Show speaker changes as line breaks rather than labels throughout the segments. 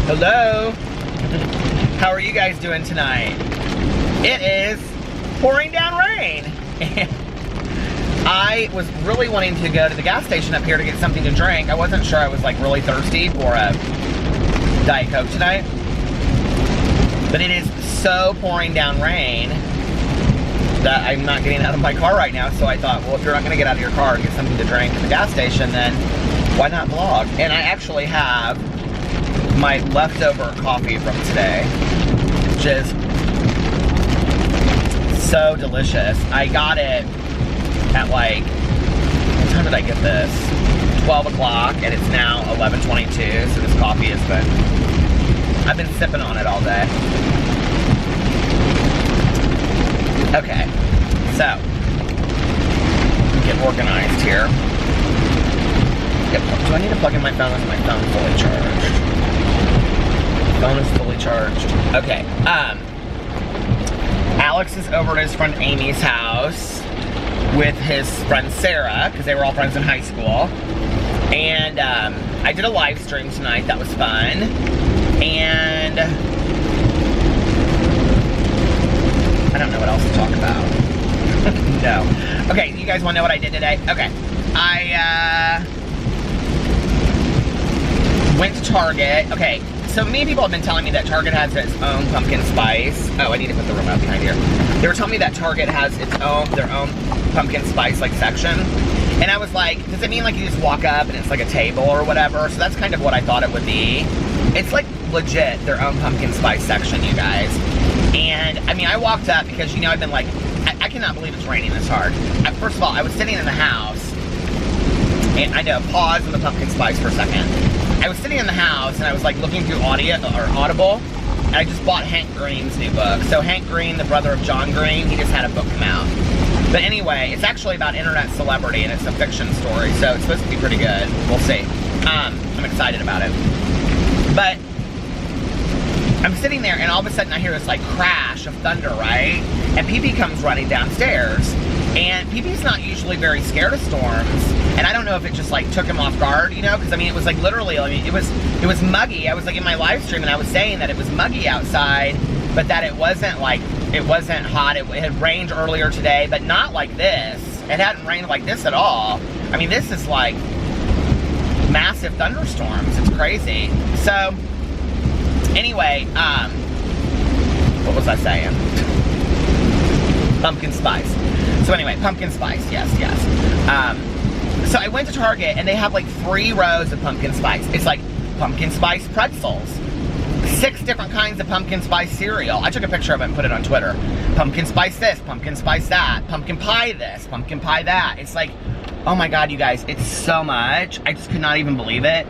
Hello. How are you guys doing tonight? It is pouring down rain. I was really wanting to go to the gas station up here to get something to drink. I wasn't sure. I was like really thirsty for a Diet Coke tonight. But it is so pouring down rain that I'm not getting out of my car right now. So I thought, well, if you're not going to get out of your car and get something to drink at the gas station, then why not vlog? And I actually have my leftover coffee from today, which is so delicious. I got it at like, what time did I get this? 12 o'clock, and it's now 11:22, so this coffee has been, I've been sipping on it all day. Okay, so, get organized here. Do I need to plug in my phone? Is my phone fully charged? Phone is fully charged. Okay, Alex is over at his friend Amy's house with his friend Sarah, because they were all friends in high school. And I did a live stream tonight, that was fun. And I don't know what else to talk about. No. Okay, you guys want to know what I did today? Okay, I went to Target. Okay, so many people have been telling me that Target has its own pumpkin spice. Oh, I need to put the remote behind here. They were telling me that Target has their own pumpkin spice like section. And I was like, does it mean like you just walk up and it's like a table or whatever? So that's kind of what I thought it would be. It's like legit their own pumpkin spice section, you guys. And I mean, I walked up because, you know, I've been like, I cannot believe it's raining this hard. First of all, I was sitting in the house, and I know, pause on the pumpkin spice for a second. I was sitting in the house and I was like looking through Audible, and I just bought Hank Green's new book. So Hank Green, the brother of John Green, he just had a book come out. But anyway, it's actually about internet celebrity, and it's a fiction story, so it's supposed to be pretty good. We'll see. I'm excited about it. But I'm sitting there, and all of a sudden I hear this like crash of thunder, right? And PP comes running downstairs. And PP's not usually very scared of storms, and I don't know if it just like took him off guard, you know, because I mean it was like literally, I mean it was muggy. I was like in my live stream and I was saying that it was muggy outside, but that it wasn't hot. It had rained earlier today, but not like this. It hadn't rained like this at all. I mean, this is like massive thunderstorms. It's crazy. So anyway, what was I saying? Pumpkin spice. So anyway, pumpkin spice, yes. So I went to Target, and they have like 3 rows of pumpkin spice. It's like pumpkin spice pretzels, 6 different kinds of pumpkin spice cereal. I took a picture of it and put it on Twitter. Pumpkin spice this, pumpkin spice that, pumpkin pie this, pumpkin pie that. It's like, oh my God, you guys, it's so much. I just could not even believe it.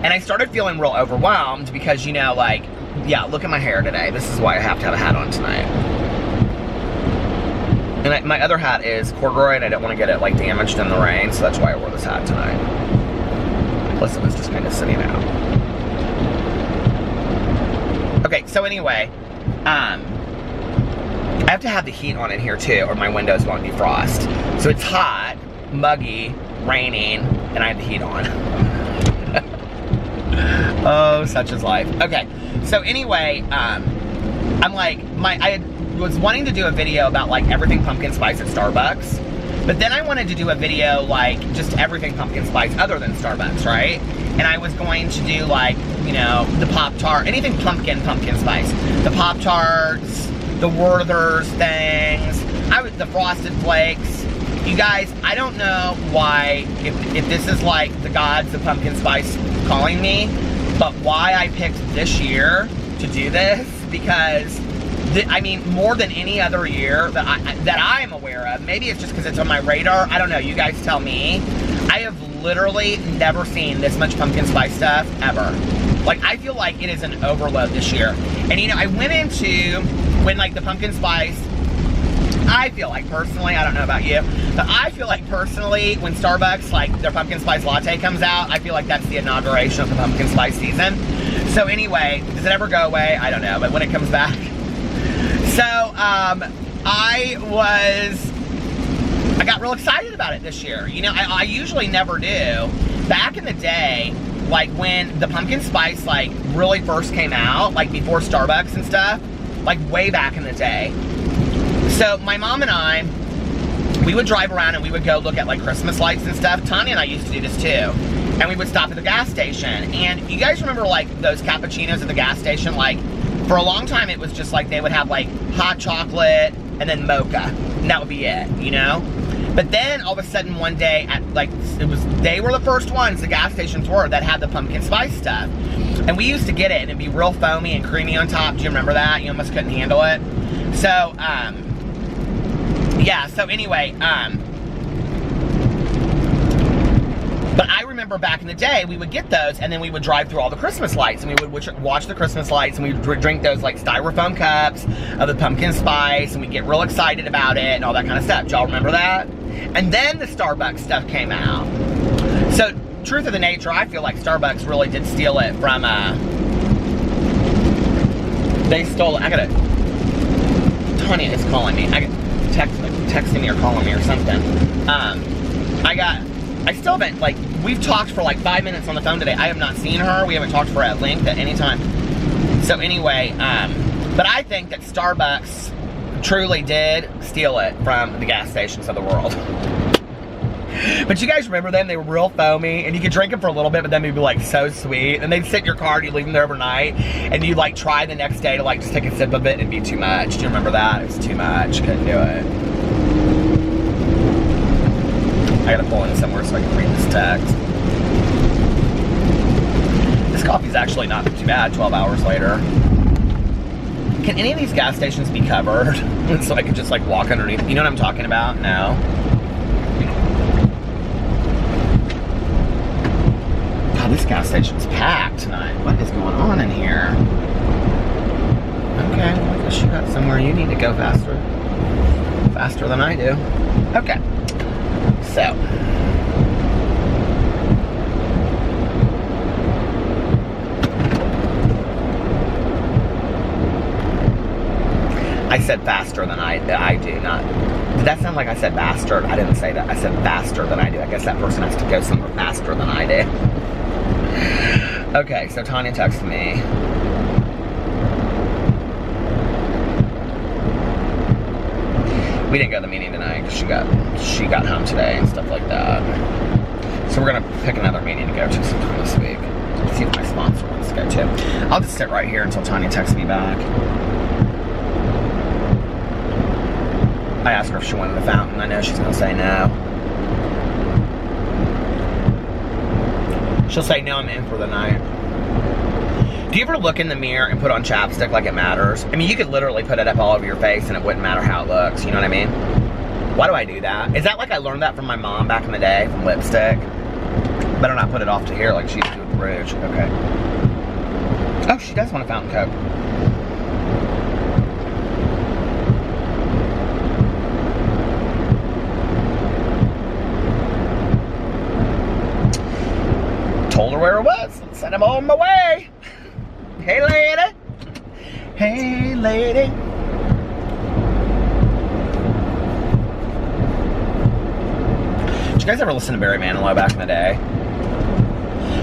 And I started feeling real overwhelmed because, you know, like, yeah, look at my hair today. This is why I have to have a hat on tonight. And my other hat is corduroy, and I don't want to get it like damaged in the rain, so that's why I wore this hat tonight. Plus it was just kind of sitting out. Okay, so anyway, I have to have the heat on in here too, or my windows won't defrost. So it's hot, muggy, raining, and I have the heat on. Oh, such is life. Okay, so anyway, I'm like, I was wanting to do a video about like everything pumpkin spice at Starbucks, but then I wanted to do a video like just everything pumpkin spice other than Starbucks, right? And I was going to do like, you know, the Pop-Tart, anything pumpkin spice. The Pop-Tarts, the Werther's things, the Frosted Flakes. You guys, I don't know why, if this is like the gods of pumpkin spice calling me, but why I picked this year to do this, because I mean, more than any other year that I'm aware of. Maybe it's just because it's on my radar. I don't know. You guys tell me. I have literally never seen this much pumpkin spice stuff ever. Like, I feel like it is an overload this year. And, you know, I went into when, like, the pumpkin spice, I feel like personally, I don't know about you, but I feel like personally, when Starbucks, like, their pumpkin spice latte comes out, I feel like that's the inauguration of the pumpkin spice season. So anyway, does it ever go away? I don't know, but when it comes back. So, I got real excited about it this year. You know, I usually never do. Back in the day, like when the pumpkin spice like really first came out, like before Starbucks and stuff, like way back in the day. So my mom and I, we would drive around and we would go look at like Christmas lights and stuff. Tanya and I used to do this too. And we would stop at the gas station. And you guys remember like those cappuccinos at the gas station? Like for a long time it was just like they would have like hot chocolate and then mocha. And that would be it, you know? But then all of a sudden one day, they were the first ones, the gas stations were, that had the pumpkin spice stuff. And we used to get it and it'd be real foamy and creamy on top. Do you remember that? You almost couldn't handle it. So, yeah, so anyway, but I remember back in the day, we would get those and then we would drive through all the Christmas lights and we would watch the Christmas lights and we would drink those like styrofoam cups of the pumpkin spice and we'd get real excited about it and all that kind of stuff. Do y'all remember that? And then the Starbucks stuff came out. So, truth of the nature, I feel like Starbucks really did steal it from, they stole it. Tanya is calling me. I got texting me or calling me or something. I still haven't, like, we've talked for like 5 minutes on the phone today. I have not seen her. We haven't talked for at length at any time. So anyway, but I think that Starbucks truly did steal it from the gas stations of the world. But you guys remember them? They were real foamy, and you could drink them for a little bit, but then they'd be like so sweet. And they'd sit in your car, and you'd leave them there overnight, and you'd like try the next day to like just take a sip of it, and it'd be too much. Do you remember that? It was too much. Couldn't do it. I gotta pull in somewhere so I can read this text. This coffee's actually not too bad 12 hours later. Can any of these gas stations be covered? So I could just like walk underneath? You know what I'm talking about? No. God, this gas station's packed tonight. What is going on in here? Okay, well, I guess you got somewhere you need to go faster. Faster than I do. Okay. So. I said faster than I do, not. Did that sound like I said bastard? I didn't say that. I said faster than I do. I guess that person has to go somewhere faster than I do. Okay, so Tanya texted me. We didn't go to the meeting tonight because she got home today and stuff like that. So we're gonna pick another meeting to go to sometime this week. See if my sponsor wants to go too. I'll just sit right here until Tanya texts me back. I asked her if she wanted a fountain. I know she's gonna say no. She'll say no, I'm in for the night. Do you ever look in the mirror and put on chapstick like it matters? I mean, you could literally put it up all over your face and it wouldn't matter how it looks, you know what I mean? Why do I do that? Is that like I learned that from my mom back in the day, from lipstick? Better not put it off to here like she used to do with rouge. Okay. Oh, she does want a fountain coke. Told her where it was and said I'm on my way. Hey lady. Hey lady. Did you guys ever listen to Barry Manilow back in the day?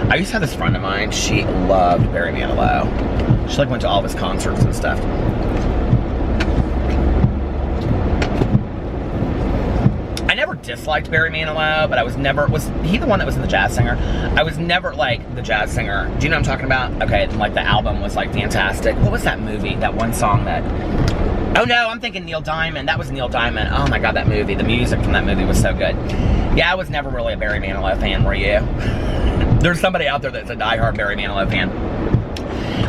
I used to have this friend of mine. She loved Barry Manilow. She like went to all of his concerts and stuff. I never disliked Barry Manilow, but I was never, was he the one that was in the Jazz Singer? I was never like the Jazz Singer. Do you know what I'm talking about? Okay, and like the album was like fantastic. What was that movie? That one song that, oh no, I'm thinking Neil Diamond. That was Neil Diamond. Oh my God, that movie. The music from that movie was so good. Yeah, I was never really a Barry Manilow fan, were you? There's somebody out there that's a diehard Barry Manilow fan.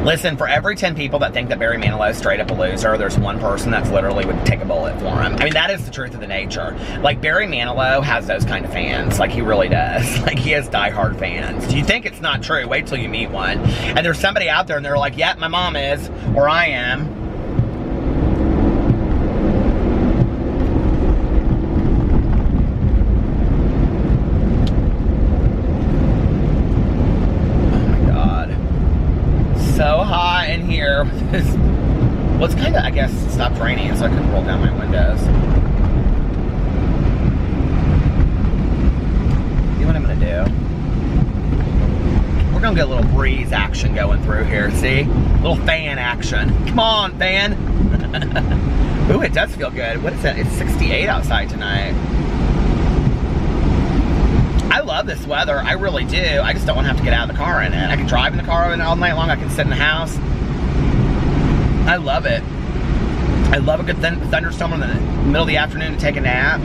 Listen, for every 10 people that think that Barry Manilow is straight up a loser, there's one person that's literally would take a bullet for him. I mean, that is the truth of the nature. Like, Barry Manilow has those kind of fans. Like, he really does. Like, he has diehard fans. Do you think it's not true? Wait till you meet one. And there's somebody out there and they're like, yeah, my mom is, or I am. So hot in here. Well, it's kind of, I guess, stopped raining, so I couldn't roll down my windows. You know what I'm gonna do? We're we're gonna get a little breeze action going through here, see? A little fan action. Come on, fan. Ooh, it does feel good. What is that? It's 68 outside tonight. I love this weather, I really do. I just don't want to have to get out of the car in it. I can drive in the car all night long, I can sit in the house. I love it. I love a good thunderstorm in the middle of the afternoon to take a nap.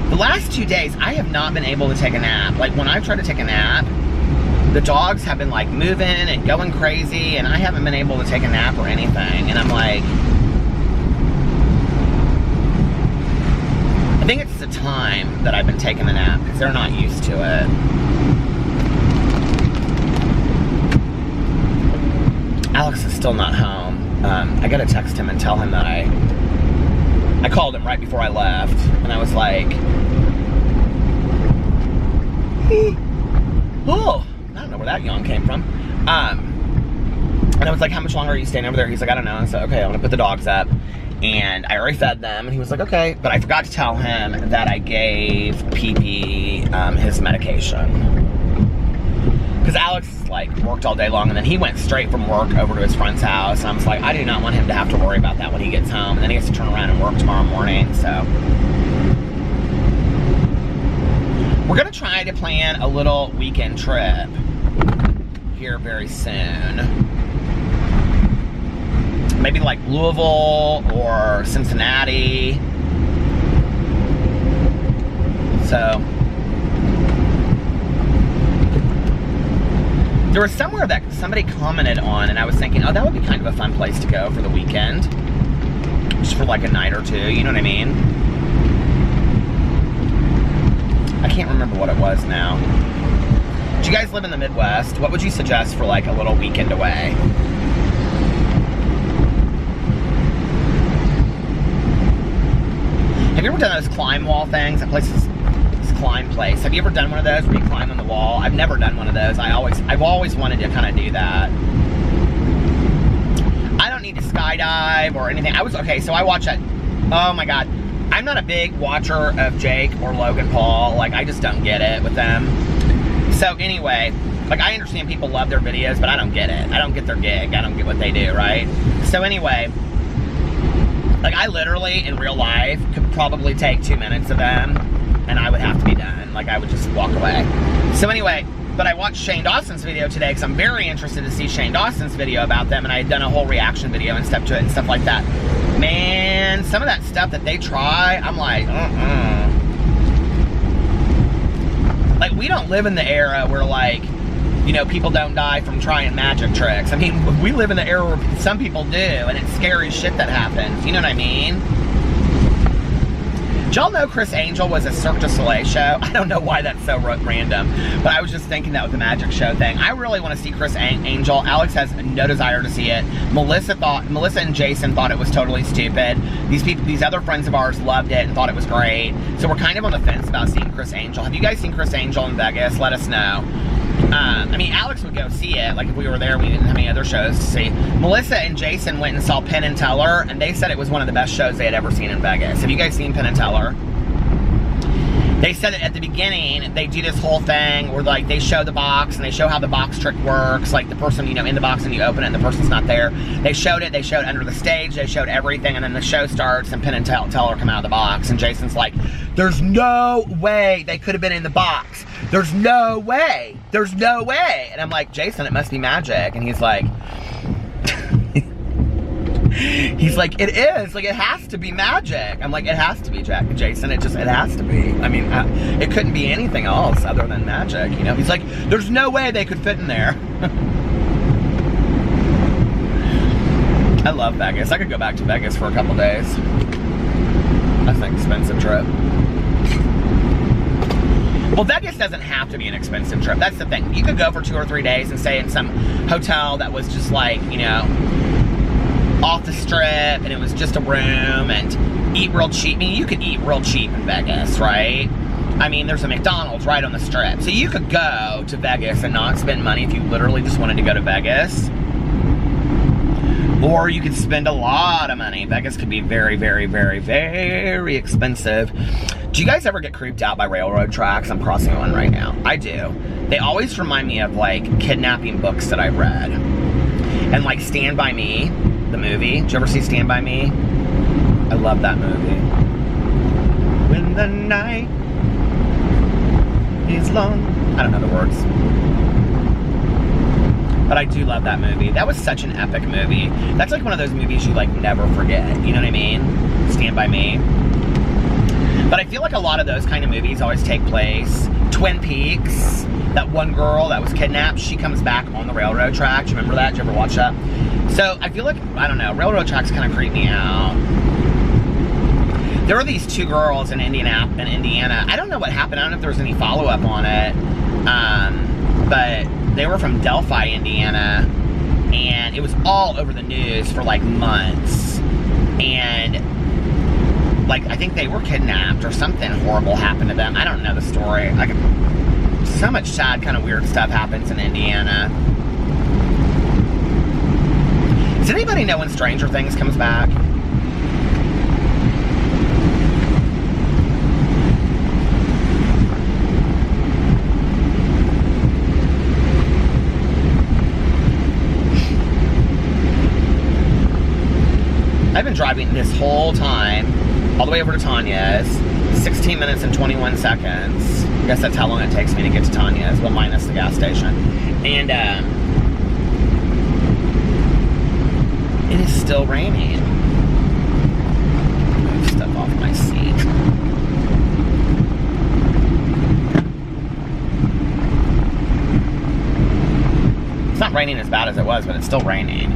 The last 2 days, I have not been able to take a nap. Like, when I try to take a nap, the dogs have been, like, moving and going crazy, and I haven't been able to take a nap or anything. And I'm like, I think it's the time that I've been taking the nap, because they're not used to it. Alex is still not home. I gotta text him and tell him that I called him right before I left, and I was like, oh, I don't know where that yawn came from. And I was like, how much longer are you staying over there? He's like, I don't know. I said, okay, I'm gonna put the dogs up. And I already fed them, and he was like, okay. But I forgot to tell him that I gave PP his medication. Because Alex, like, worked all day long, and then he went straight from work over to his friend's house. And I was like, I do not want him to have to worry about that when he gets home. And then he has to turn around and work tomorrow morning, so. We're gonna try to plan a little weekend trip here very soon. Maybe like Louisville or Cincinnati. So. There was somewhere that somebody commented on, and I was thinking, oh, that would be kind of a fun place to go for the weekend. Just for like a night or two, you know what I mean? I can't remember what it was now. Do you guys live in the Midwest? What would you suggest for like a little weekend away? Have you ever done those climb wall things? That place is climb place. Have you ever done one of those where you climb on the wall? I've never done one of those. I've always wanted to kind of do that. I don't need to skydive or anything. So I watch that. Oh my God. I'm not a big watcher of Jake or Logan Paul. Like, I just don't get it with them. So anyway, like, I understand people love their videos, but I don't get it. I don't get their gig. I don't get what they do, right? So anyway, like, I literally, in real life, could probably take 2 minutes of them, and I would have to be done. Like, I would just walk away. So anyway, but I watched Shane Dawson's video today because I'm very interested to see Shane Dawson's video about them, and I had done a whole reaction video and stuff to it and stuff like that. Man, some of that stuff that they try, I'm like, Like, we don't live in the era where, like, you know, people don't die from trying magic tricks. I mean, we live in the era where some people do, and it's scary shit that happens. You know what I mean? Did y'all know Chris Angel was a Cirque du Soleil show? I don't know why that's so random, but I was just thinking that with the magic show thing. I really want to see Chris Angel. Alex has no desire to see it. Melissa and Jason thought it was totally stupid. These other friends of ours loved it and thought it was great. So we're kind of on the fence about seeing Chris Angel. Have you guys seen Chris Angel in Vegas? Let us know. I mean, Alex would go see it. Like, if we were there, we didn't have any other shows to see. Melissa and Jason went and saw Penn and Teller, and they said it was one of the best shows they had ever seen in Vegas. Have you guys seen Penn and Teller? They said it at the beginning, they do this whole thing where, like, they show the box, and they show how the box trick works. Like, the person, you know, in the box, and you open it, and the person's not there. They showed under the stage, they showed everything, and then the show starts, and Penn and Teller come out of the box, and Jason's like, there's no way they could have been in the box. There's no way. There's no way. And I'm like, Jason, it must be magic. And he's like, it is. Like, it has to be magic. I'm like, it has to be, Jason. It has to be. I mean, it couldn't be anything else other than magic, you know? He's like, there's no way they could fit in there. I love Vegas. I could go back to Vegas for a couple days. That's an expensive trip. Well, Vegas doesn't have to be an expensive trip. That's the thing. You could go for 2 or 3 days and stay in some hotel that was just like, you know, off the strip, and it was just a room, and eat real cheap. I mean, you could eat real cheap in Vegas, right? I mean, there's a McDonald's right on the strip. So you could go to Vegas and not spend money if you literally just wanted to go to Vegas. Or you could spend a lot of money. Vegas could be very, very, very, very expensive. Do you guys ever get creeped out by railroad tracks? I'm crossing one right now. I do. They always remind me of like kidnapping books that I've read. And like Stand By Me, the movie. Did you ever see Stand By Me? I love that movie. When the night is long. I don't know the words. But I do love that movie. That was such an epic movie. That's like one of those movies you like never forget. You know what I mean? Stand By Me. But I feel like a lot of those kind of movies always take place. Twin Peaks, that one girl that was kidnapped, she comes back on the railroad track. Do you remember that? Did you ever watch that? So I feel like, I don't know, railroad tracks kind of creep me out. There were these two girls in Indiana. I don't know what happened. I don't know if there was any follow-up on it. But they were from Delphi, Indiana. And it was all over the news for like months. And like, I think they were kidnapped or something horrible happened to them. I don't know the story. Like, so much sad, kind of weird stuff happens in Indiana. Does anybody know when Stranger Things comes back? I've been driving this whole time all the way over to Tanya's, 16 minutes and 21 seconds. I guess that's how long it takes me to get to Tanya's, well, minus the gas station. And it is still raining. Move stuff off my seat. It's not raining as bad as it was, but it's still raining.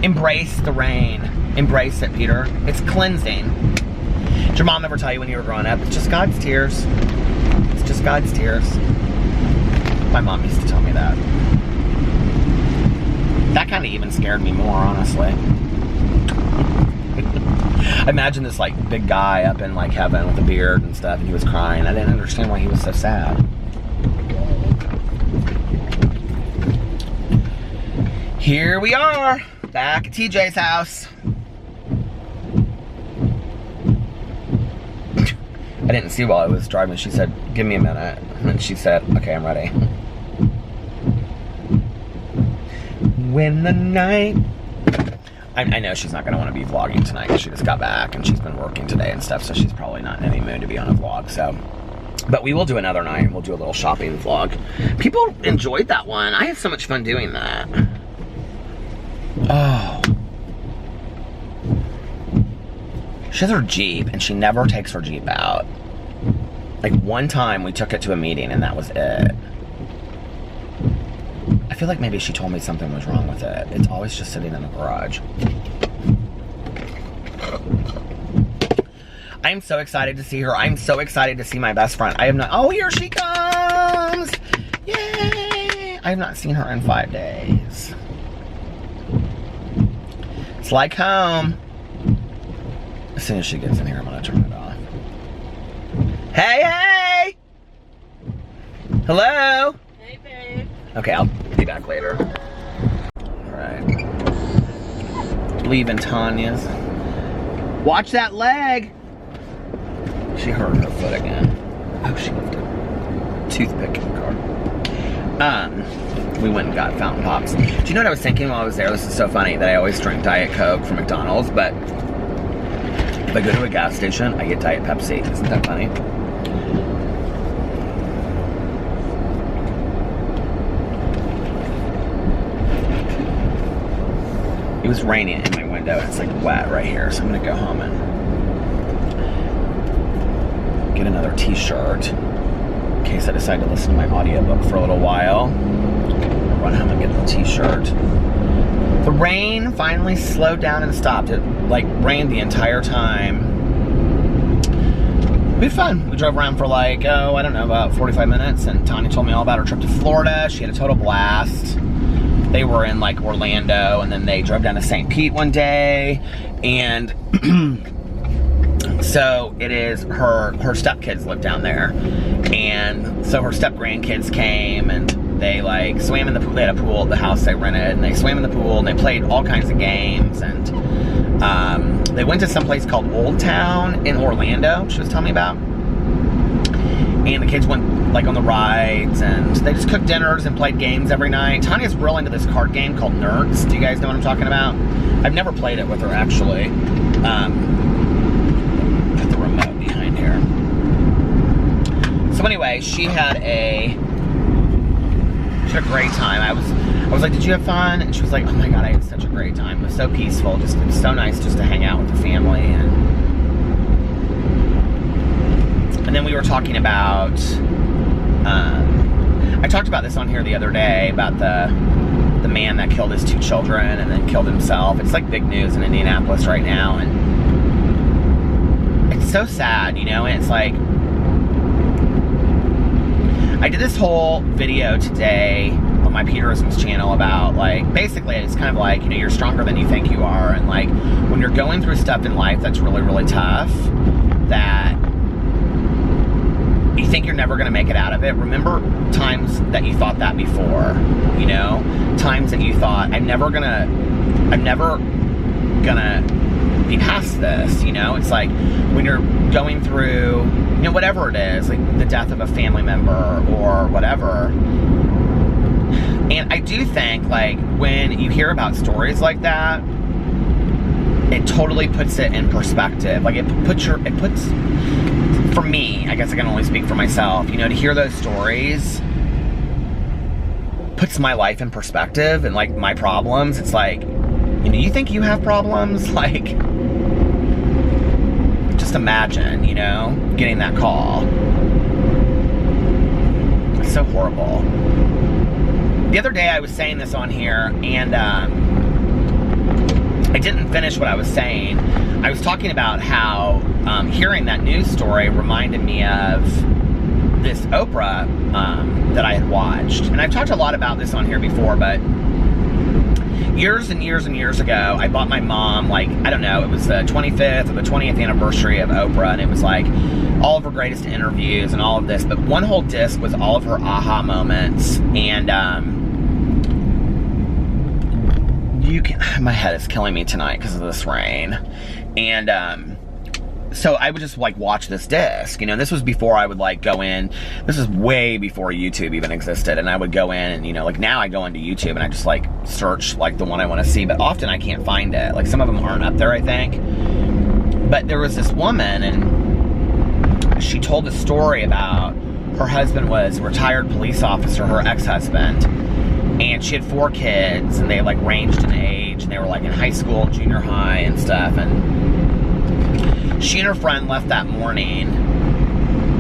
Embrace the rain. Embrace it, Peter. It's cleansing. Did your mom ever tell you when you were growing up, it's just God's tears? It's just God's tears. My mom used to tell me that. That kind of even scared me more, honestly. I imagine this like big guy up in like heaven with a beard and stuff, and he was crying. I didn't understand why he was so sad. Here we are, back at TJ's house. I didn't see while I was driving. She said, give me a minute. And she said, okay, I'm ready. When the night... I know she's not going to want to be vlogging tonight because she just got back and she's been working today and stuff, so she's probably not in any mood to be on a vlog, so... But we will do another night. We'll do a little shopping vlog. People enjoyed that one. I had so much fun doing that. Oh. She has her Jeep, and she never takes her Jeep out. Like, one time we took it to a meeting, and that was it. I feel like maybe she told me something was wrong with it. It's always just sitting in the garage. I am so excited to see her. I'm so excited to see my best friend. I have not... Oh, here she comes! Yay! I have not seen her in 5 days. It's like home. As soon as she gets in here, I'm gonna turn it off. Hey, hey! Hello?
Hey, babe.
Okay, I'll be back later. Alright. Leaving Tanya's. Watch that leg! She hurt her foot again. Oh, she left a toothpick in the car. We went and got fountain pops. Do you know what I was thinking while I was there? This is so funny that I always drink Diet Coke from McDonald's, but if I go to a gas station, I get Diet Pepsi. Isn't that funny? It was raining in my window and it's like wet right here, so I'm gonna go home and get another t-shirt in case I decide to listen to my audiobook for a little while. I'll run home and get the t-shirt. The rain finally slowed down and stopped. It like rained the entire time. We had fun. We drove around for like, I don't know, about 45 minutes, and Tanya told me all about her trip to Florida. She had a total blast. They were in like Orlando, and then they drove down to St. Pete one day, and so it is her stepkids live down there, and so her step grandkids came, and they like swam in the pool. They had a pool at the house they rented, and they swam in the pool, and they played all kinds of games, and They went to some place called Old Town in Orlando, she was telling me about. And the kids went like on the rides, and they just cooked dinners and played games every night. Tanya's real into this card game called Nerds. Do you guys know what I'm talking about? I've never played it with her, actually. Put the remote behind here. So anyway, she had a great time. I was like, did you have fun? And she was like, oh my God, I had such a great time. It was so peaceful. Just, it was so nice just to hang out with the family. And then we were talking about, I talked about this on here the other day, about the man that killed his 2 children and then killed himself. It's like big news in Indianapolis right now, and it's so sad, you know. And it's like, I did this whole video today on my Peterisms channel about, like, basically it's kind of like, you know, you're stronger than you think you are, and like when you're going through stuff in life that's really, really tough, that you think you're never going to make it out of it, remember times that you thought that before, you know, times that you thought, I'm never gonna be past this, you know. It's like when you're going through, you know, whatever it is, like the death of a family member or whatever. And I do think, like, when you hear about stories like that, it totally puts it in perspective. Like, it puts, for me, I guess I can only speak for myself, you know, to hear those stories puts my life in perspective, and like my problems. It's like, you know, you think you have problems? Like, just imagine, you know, getting that call. It's so horrible. The other day I was saying this on here, and I didn't finish what I was saying. I was talking about how hearing that news story reminded me of this Oprah that I had watched. And I've talked a lot about this on here before, but years and years and years ago, I bought my mom, like, I don't know, it was the 25th or the 20th anniversary of Oprah, and it was like all of her greatest interviews and all of this, but one whole disc was all of her aha moments. And my head is killing me tonight because of this rain. And so I would just like watch this disc, you know. This was before I would like go in, this is way before YouTube even existed, and I would go in and, you know, like now I go into YouTube and I just like search like the one I want to see, but often I can't find it. Like some of them aren't up there, I think. But there was this woman, and she told a story about her husband was a retired police officer, her ex-husband, and she had 4 kids, and they like ranged in age, and they were like in high school, junior high and stuff. And she and her friend left that morning,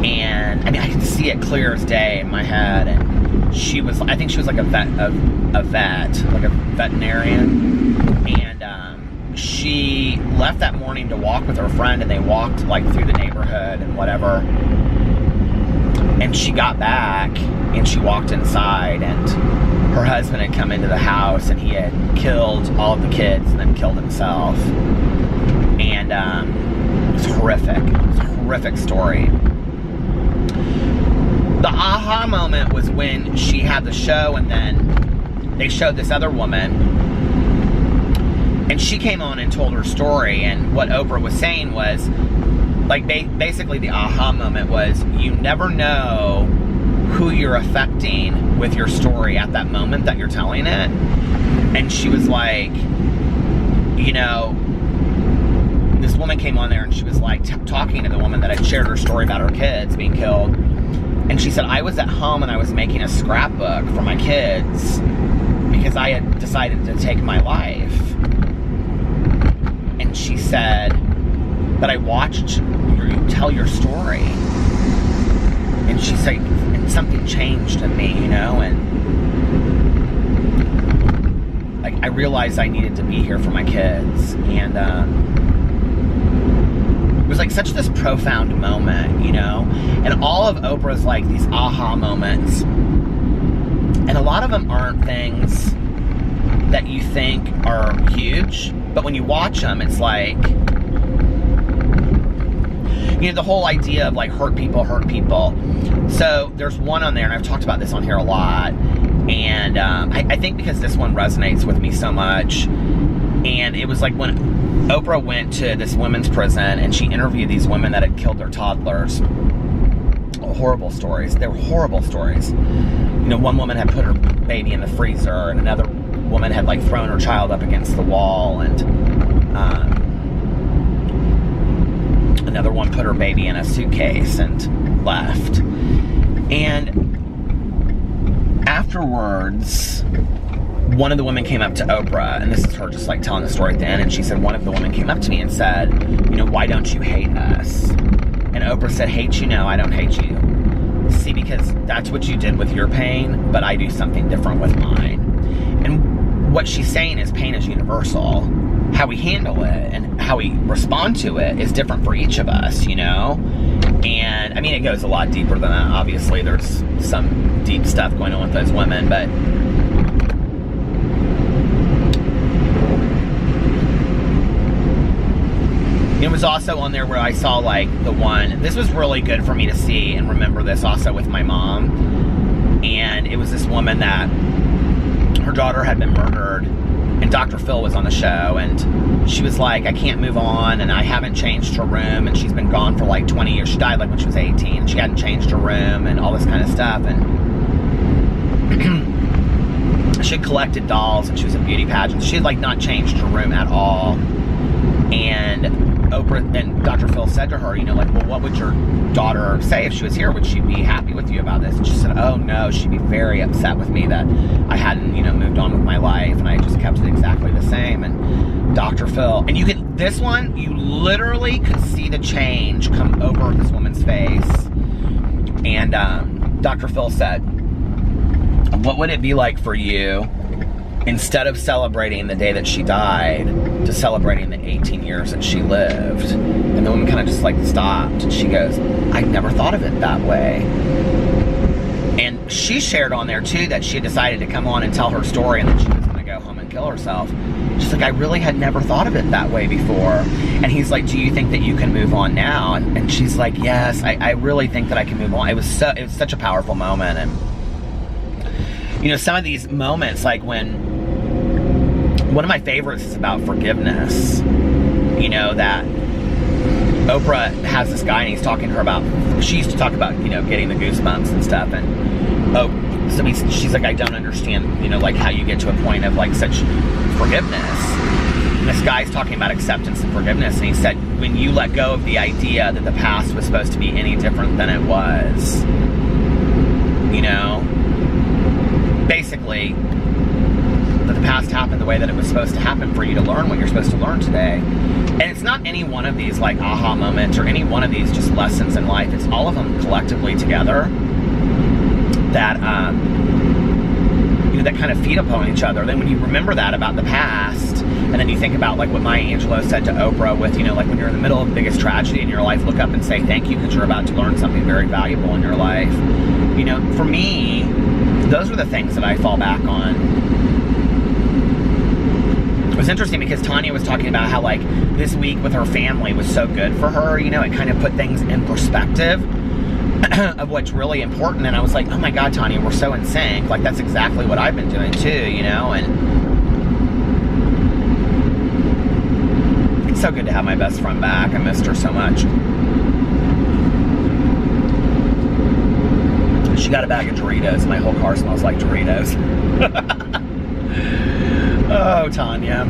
and I mean, I can see it clear as day in my head. And she was, I think she was like a vet, like a veterinarian. And she left that morning to walk with her friend, and they walked like through the neighborhood and whatever. And she got back, and she walked inside, and her husband had come into the house, and he had killed all of the kids and then killed himself. And it was horrific. It was a horrific story. The aha moment was when she had the show, and then they showed this other woman, and she came on and told her story. And what Oprah was saying was, like, basically the aha moment was, you never know who you're affecting with your story at that moment that you're telling it. And she was like, you know, this woman came on there, and she was like talking to the woman that had shared her story about her kids being killed. And she said, I was at home and I was making a scrapbook for my kids because I had decided to take my life. And she said, but I watched you tell your story. And she said, and something changed in me, you know, and like I realized I needed to be here for my kids. And it was like such this profound moment, you know. And all of Oprah's like these aha moments, and a lot of them aren't things that you think are huge, but when you watch them, it's like, you know, the whole idea of like hurt people. So there's one on there, and I've talked about this on here a lot, and I think because this one resonates with me so much, And it was like when Oprah went to this women's prison and she interviewed these women that had killed their toddlers. Horrible stories. They were horrible stories. You know, one woman had put her baby in the freezer, and another woman had like thrown her child up against the wall, and another one put her baby in a suitcase and left. And afterwards, one of the women came up to Oprah, and this is her just like telling the story at the end, and she said, one of the women came up to me and said, you know, why don't you hate us? And Oprah said, hate you? No, I don't hate you. See, because that's what you did with your pain, but I do something different with mine. And what she's saying is pain is universal. How we handle it and how we respond to it is different for each of us, you know? And, I mean, it goes a lot deeper than that. Obviously, there's some deep stuff going on with those women, but it was also on there where I saw like the one, this was really good for me to see and remember this also with my mom. And it was this woman that her daughter had been murdered, and Dr. Phil was on the show, and she was like, I can't move on, and I haven't changed her room, and she's been gone for like 20 years. She died like when she was 18, and she hadn't changed her room and all this kind of stuff. And she had collected dolls, and she was in beauty pageants. She had like not changed her room at all. And Oprah and Dr. Phil said to her, you know, like, well, what would your daughter say if she was here? Would she be happy with you about this? And she said, oh no, she'd be very upset with me that I hadn't, you know, moved on with my life and I just kept it exactly the same. And Dr. Phil, and you could, this one, you literally could see the change come over this woman's face. And Dr. Phil said, what would it be like for you, instead of celebrating the day that she died, to celebrating the 18 years that she lived? And the woman kind of just like stopped, and she goes, I never thought of it that way. And she shared on there too that she had decided to come on and tell her story, and then she was going to go home and kill herself. She's like, I really had never thought of it that way before. And he's like, do you think that you can move on now? And she's like, yes, I really think that I can move on. It was such a powerful moment. And you know, some of these moments, like when, one of my favorites is about forgiveness. You know, that Oprah has this guy and he's talking to her about, she used to talk about, you know, getting the goosebumps and stuff. And so she's like, I don't understand, you know, like how you get to a point of like such forgiveness. And this guy's talking about acceptance and forgiveness. And he said, when you let go of the idea that the past was supposed to be any different than it was, you know, basically, that the past happened the way that it was supposed to happen for you to learn what you're supposed to learn today. And it's not any one of these like aha moments or any one of these just lessons in life. It's all of them collectively together that you know, that kind of feed upon each other. Then when you remember that about the past, and then you think about like what Maya Angelou said to Oprah with, you know, like when you're in the middle of the biggest tragedy in your life, look up and say thank you because you're about to learn something very valuable in your life. You know, for me, those are the things that I fall back on. It was interesting because Tanya was talking about how like this week with her family was so good for her. You know, it kind of put things in perspective of what's really important. And I was like, oh my God, Tanya, we're so in sync. Like that's exactly what I've been doing too, you know. And it's so good to have my best friend back. I missed her so much. She got a bag of Doritos. My whole car smells like Doritos. Oh, Tanya.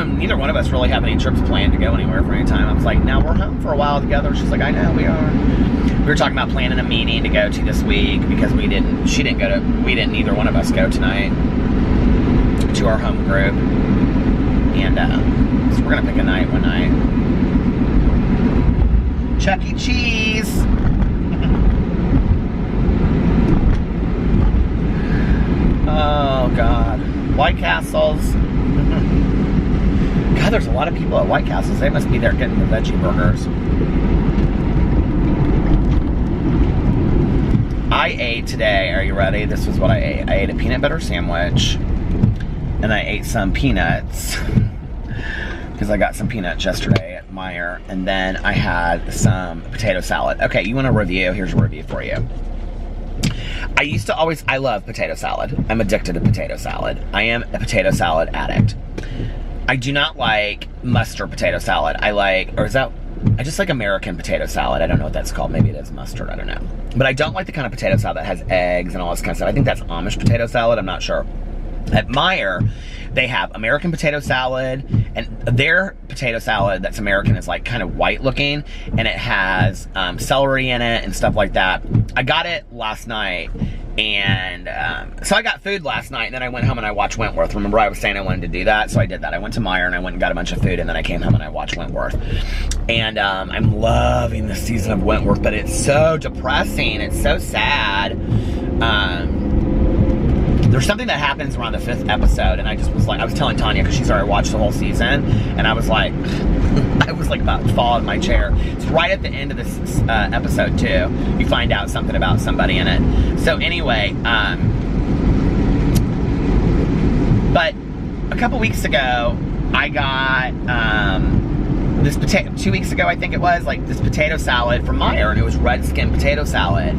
Neither one of us really have any trips planned to go anywhere for any time. I was like, now we're home for a while together. She's like, I know we are. We were talking about planning a meeting to go to this week because we didn't either one of us go tonight to our home group. And so we're going to pick a night one night. Chuck E. Cheese. Oh, God. White Castles. God, there's a lot of people at White Castles. They must be there getting the veggie burgers. I ate today, are you ready? This was what I ate. I ate a peanut butter sandwich. And I ate some peanuts. Because I got some peanuts yesterday at Meijer. And then I had some potato salad. Okay, you want a review? Here's a review for you. I love potato salad. I'm addicted to potato salad. I am a potato salad addict. I do not like mustard potato salad. I just like American potato salad. I don't know what that's called. Maybe it is mustard. I don't know. But I don't like the kind of potato salad that has eggs and all this kind of stuff. I think that's Amish potato salad. I'm not sure. At Meijer, they have American potato salad, and their potato salad that's American is like kind of white looking, and it has celery in it and stuff like that. I got it last night, and so I got food last night, and then I went home and I watched Wentworth. Remember I was saying I wanted to do that, so I did that. I went to Meijer and I went and got a bunch of food, and then I came home and I watched Wentworth. And I'm loving this season of Wentworth, but it's so depressing. It's so sad. There's something that happens around the 5th episode, and I was telling Tanya, because she's already watched the whole season, and I was like about to fall out of my chair. It's right at the end of this episode, too. You find out something about somebody in it. So anyway, but a couple weeks ago, I got this 2 weeks ago, I think it was, like this potato salad from Meijer, and it was red skin potato salad.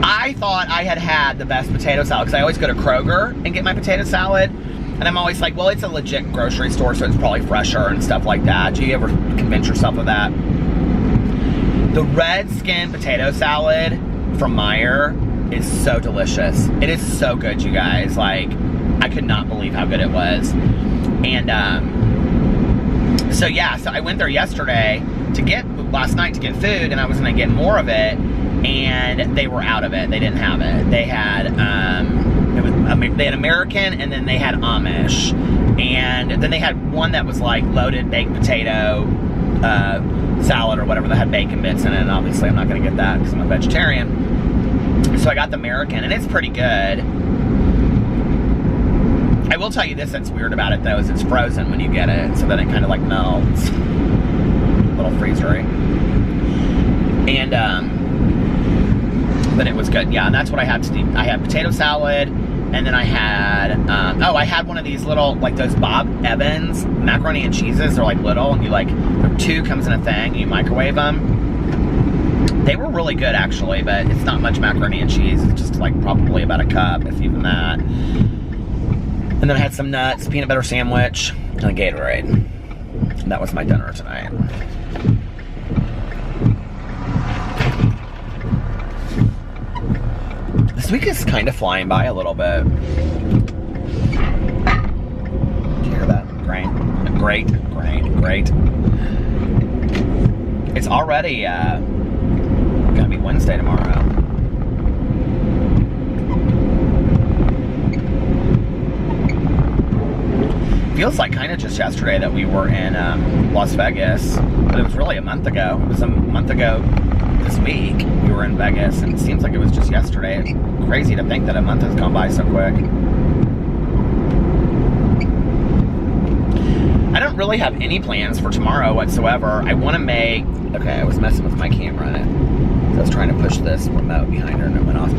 I thought I had the best potato salad, because I always go to Kroger and get my potato salad, and I'm always like, well, it's a legit grocery store, so it's probably fresher and stuff like that. Do you ever convince yourself of that? The red skin potato salad from Meijer is so delicious. It is so good, you guys. Like, I could not believe how good it was. And so I went there last night to get food, and I was gonna get more of it, and they were out of it. They didn't have it. They had they had American, and then they had Amish, and then they had one that was like loaded baked potato salad or whatever that had bacon bits in it. And obviously, I'm not going to get that because I'm a vegetarian. So I got the American, and it's pretty good. I will tell you this that's weird about it though is it's frozen when you get it, so then it kind of like melts. A little freezery. And but it was good. Yeah, and that's what I had to do. I had potato salad, and then I had I had one of these little, like those Bob Evans macaroni and cheeses. They're like little, and you two comes in a thing, and you microwave them. They were really good actually, but it's not much macaroni and cheese. It's just like probably about a cup, if even that. And then I had some nuts, peanut butter sandwich, and a Gatorade. And that was my dinner tonight. This week is kind of flying by a little bit. Did you hear that? Great. It's already gonna be Wednesday tomorrow. Feels like kind of just yesterday that we were in Las Vegas, but it was really a month ago. It was a month ago this week we were in Vegas, and it seems like it was just yesterday. It's crazy to think that a month has gone by so quick. I don't really have any plans for tomorrow whatsoever. I want to make... Okay, I was messing with my camera. I was trying to push this remote behind her and it went off.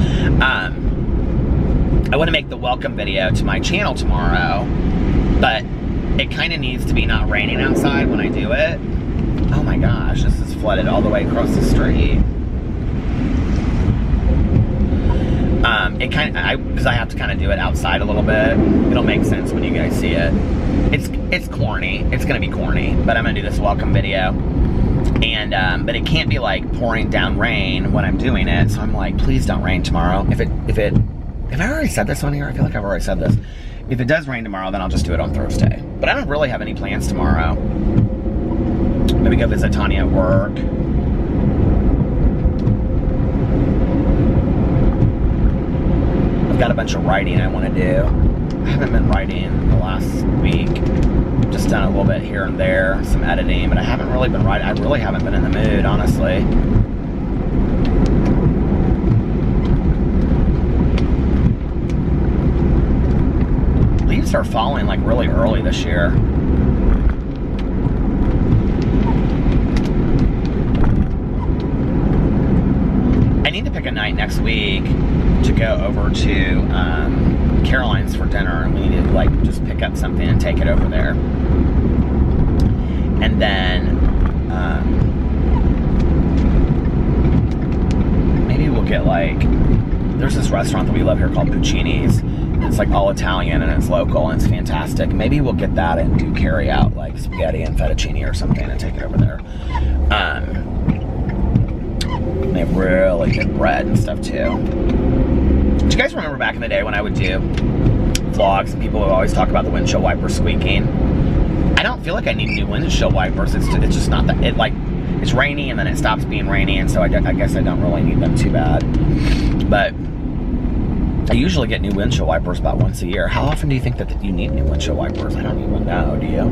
I want to make the welcome video to my channel tomorrow, but it kind of needs to be not raining outside when I do it. Oh my gosh, this is flooded all the way across the street. Because I have to kind of do it outside a little bit. It'll make sense when you guys see it. It's corny. It's gonna be corny, but I'm gonna do this welcome video. And but it can't be like pouring down rain when I'm doing it. So I'm like, please don't rain tomorrow. If I already said this on here, I feel like I've already said this. If it does rain tomorrow, then I'll just do it on Thursday. But I don't really have any plans tomorrow. Maybe go visit Tanya at work. I've got a bunch of writing I want to do. I haven't been writing the last week. Just done a little bit here and there, some editing, but I haven't really been writing. I really haven't been in the mood, honestly. Leaves are falling like really early this year. I need to pick a night next week to go over to Caroline's for dinner, and we need to like just pick up something and take it over there. And then maybe we'll get like there's this restaurant that we love here called Puccini's. It's like all Italian and it's local and it's fantastic. Maybe we'll get that and do carry out like spaghetti and fettuccine or something and take it over there. They have really good bread and stuff too. Do you guys remember back in the day when I would do vlogs and people would always talk about the windshield wipers squeaking? I don't feel like I need new windshield wipers. It's just not that, it's rainy and then it stops being rainy, and so I guess I don't really need them too bad. But I usually get new windshield wipers about once a year. How often do you think that you need new windshield wipers? I don't even know, do you?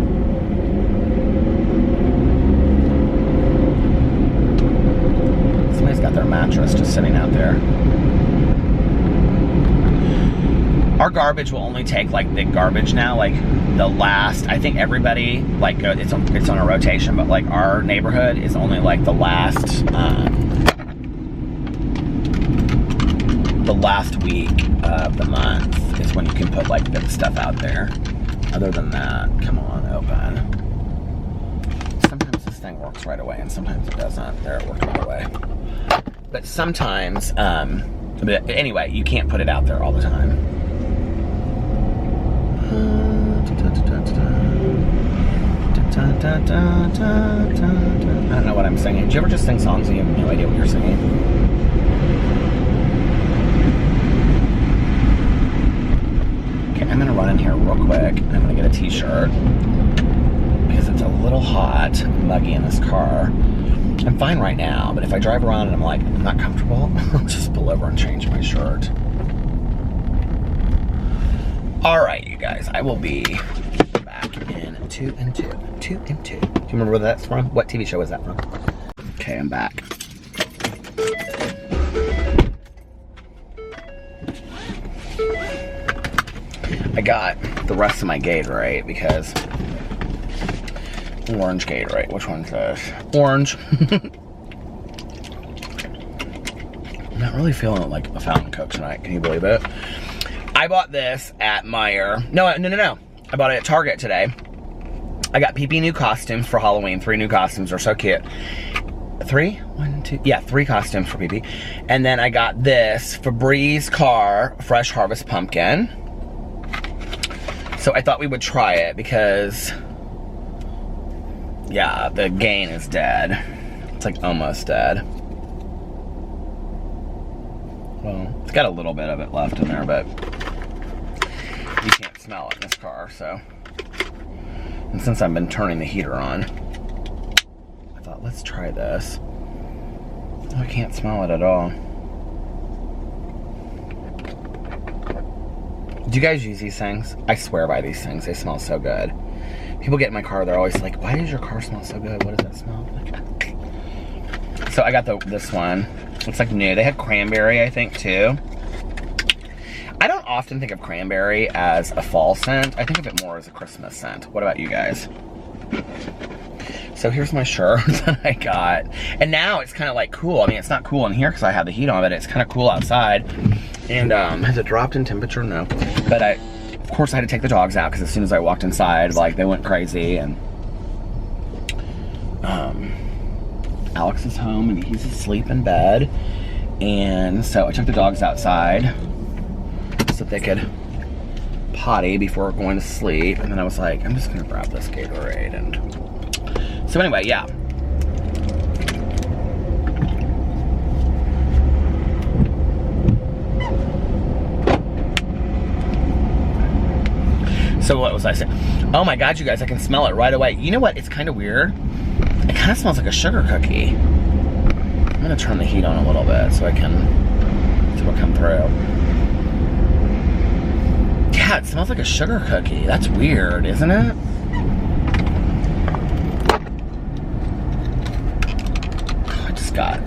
Somebody's got their mattress just sitting out there. Our garbage will only take like big garbage now, like the last, I think everybody, like it's on a rotation, but like our neighborhood is only like the last week of the month is when you can put like big stuff out there. Other than that, come on, open. Sometimes this thing works right away and sometimes it doesn't. There, it worked right away. But sometimes, but anyway, you can't put it out there all the time. I don't know what I'm singing. Do you ever just sing songs and you have no idea what you're singing? Okay, I'm gonna run in here real quick. I'm gonna get a t-shirt because it's a little hot and muggy in this car. I'm fine right now, but if I drive around and I'm like, I'm not comfortable, I'll just pull over and change my shirt. Alright, you guys, I will be back in 2 and 2. 2 and 2. Do you remember where that's from? What TV show is that from? Okay, I'm back. I got the rest of my Gatorade because orange Gatorade. Which one's this? Orange. I'm not really feeling like a fountain Coke tonight. Can you believe it? I bought this at Meijer. No. I bought it at Target today. I got PP new costumes for Halloween. 3 new costumes. They're so cute. 3? 1, 2. Yeah, 3 costumes for PP. And then I got this Febreze Car Fresh Harvest Pumpkin. So I thought we would try it because, yeah, the gain is dead. It's like almost dead. Well, it's got a little bit of it left in there, but you can't smell it in this car, so. And since I've been turning the heater on, I thought, let's try this. Oh, I can't smell it at all. Do you guys use these things? I swear by these things. They smell so good. People get in my car, they're always like, why does your car smell so good? What does that smell like? So I got this one. Looks like new. They had cranberry, I think, too. I don't often think of cranberry as a fall scent. I think of it more as a Christmas scent. What about you guys? So here's my shirt that I got. And now it's kind of like cool. I mean, it's not cool in here because I have the heat on, but it's kind of cool outside. And has it dropped in temperature? No. But of course I had to take the dogs out because as soon as I walked inside, like, they went crazy. And Alex is home and he's asleep in bed. And so I took the dogs outside so they could potty before going to sleep. And then I was like, I'm just gonna grab this Gatorade. And so anyway, yeah. So what was I saying? Oh my God, you guys, I can smell it right away. You know what? It's kind of weird. It kind of smells like a sugar cookie. I'm gonna turn the heat on a little bit so it'll come through. Yeah, it smells like a sugar cookie. That's weird, isn't it? I just got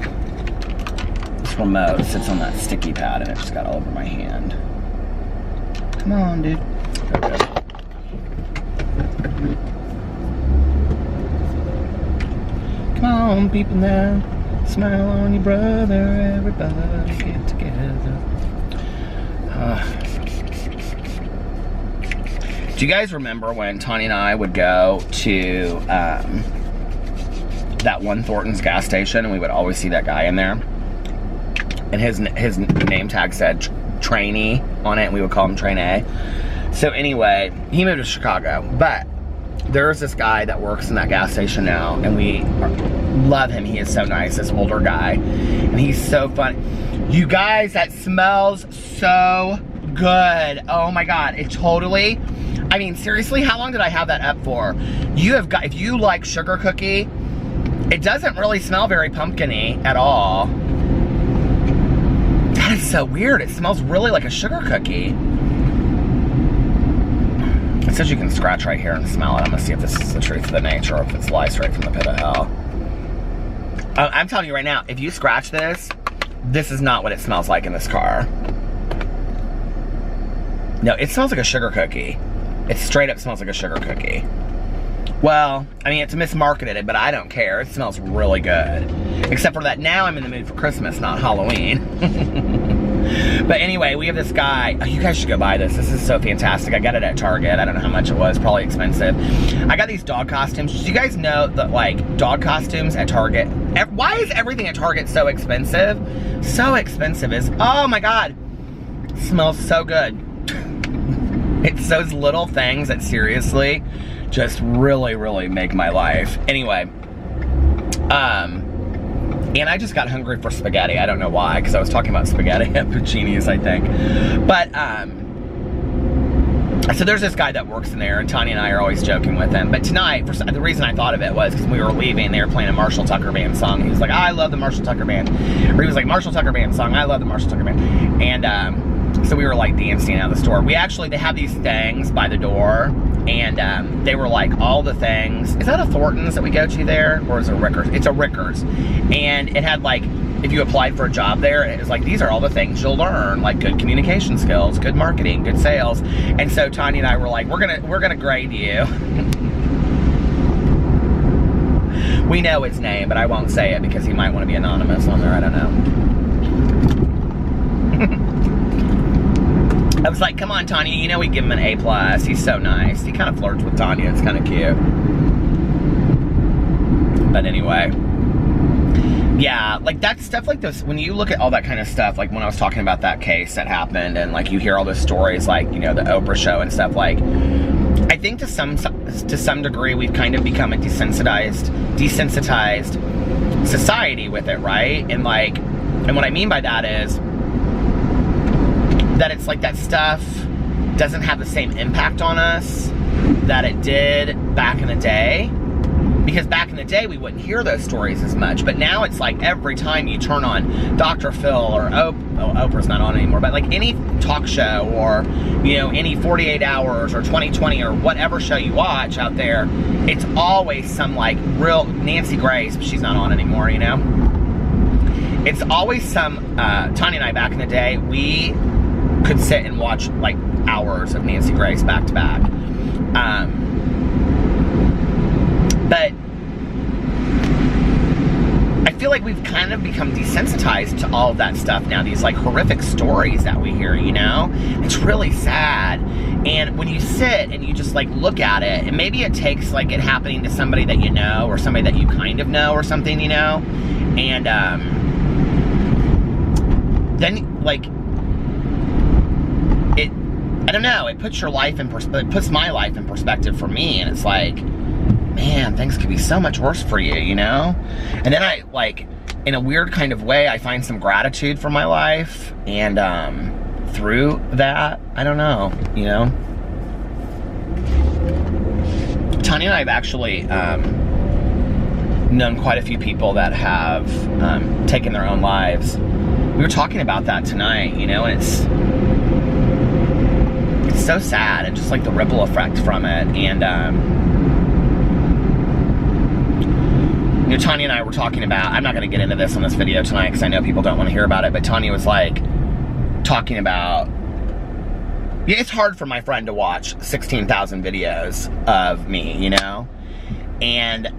this remote sits on that sticky pad and it just got all over my hand. Come on, dude. Okay. Come on, people now. Smile on your brother. Everybody get together. Do you guys remember when Tanya and I would go to that one Thornton's gas station and we would always see that guy in there? and his name tag said trainee on it, and we would call him trainee. So anyway, he moved to Chicago, but there's this guy that works in that gas station now, and we love him. He is so nice, this older guy, and he's so funny. You guys, that smells so good. Oh my God, it totally, I mean, seriously, how long did I have that up for? You have got, if you like sugar cookie, it doesn't really smell very pumpkin-y at all. That is so weird. It smells really like a sugar cookie. It says you can scratch right here and smell it. I'm gonna see if this is the truth of the nature or if it's lies straight from the pit of hell. I'm telling you right now, if you scratch this, this is not what it smells like in this car. No, it smells like a sugar cookie. It straight up smells like a sugar cookie. Well, I mean, it's mismarketed, but I don't care. It smells really good. Except for that now I'm in the mood for Christmas, not Halloween. But anyway, we have this guy. Oh, you guys should go buy this. This is so fantastic. I got it at Target. I don't know how much it was. Probably expensive. I got these dog costumes. Do you guys know that, like, dog costumes at Target? Why is everything at Target so expensive? So expensive is, oh my God. It smells so good. It's those little things that seriously just really, really make my life. Anyway, and I just got hungry for spaghetti. I don't know why, because I was talking about spaghetti at Puccini's, I think. But, so there's this guy that works in there, and Tanya and I are always joking with him. But tonight, the reason I thought of it was because when we were leaving, they were playing a Marshall Tucker Band song. He was like, I love the Marshall Tucker Band. Or he was like, Marshall Tucker Band song, I love the Marshall Tucker Band. And, so we were like dancing out of the store. They have these things by the door, and they were like all the things. Is that a Thornton's that we go to there? Or is it a Rickers? It's a Rickers. And it had like, if you applied for a job there, it was like, these are all the things you'll learn, like good communication skills, good marketing, good sales. And so Tanya and I were like, we're gonna grade you. We know his name, but I won't say it because he might want to be anonymous on there. I don't know. I was like, come on, Tanya, you know we give him an A+. He's so nice. He kind of flirts with Tanya. It's kind of cute. But anyway. Yeah, like that stuff like this, when you look at all that kind of stuff, like when I was talking about that case that happened, and like you hear all those stories, like, you know, the Oprah show and stuff, like, I think to some degree we've kind of become a desensitized society with it, right? And like, and what I mean by that is that it's like that stuff doesn't have the same impact on us that it did back in the day. Because back in the day, we wouldn't hear those stories as much. But now it's like every time you turn on Dr. Phil or Oprah's not on anymore, but like any talk show or, you know, any 48 Hours or 2020 or whatever show you watch out there, it's always some like real Nancy Grace, but she's not on anymore, you know? It's always some, Tanya and I back in the day, we could sit and watch like hours of Nancy Grace back to back. But I feel like we've kind of become desensitized to all of that stuff now, these like horrific stories that we hear, you know? It's really sad. And when you sit and you just like look at it, and maybe it takes like it happening to somebody that you know, or somebody that you kind of know or something, you know? And then like, I don't know, it puts your life in perspective, it puts my life in perspective for me, and it's like, man, things could be so much worse for you, you know? And then I, like, in a weird kind of way, I find some gratitude for my life, and through that, I don't know, you know? Tanya and I have actually known quite a few people that have taken their own lives. We were talking about that tonight, you know, and it's so sad, and just like the ripple effect from it. And you know, Tanya and I were talking about, I'm not going to get into this on this video tonight because I know people don't want to hear about it, but Tanya was like talking about, yeah, it's hard for my friend to watch 16,000 videos of me, you know, and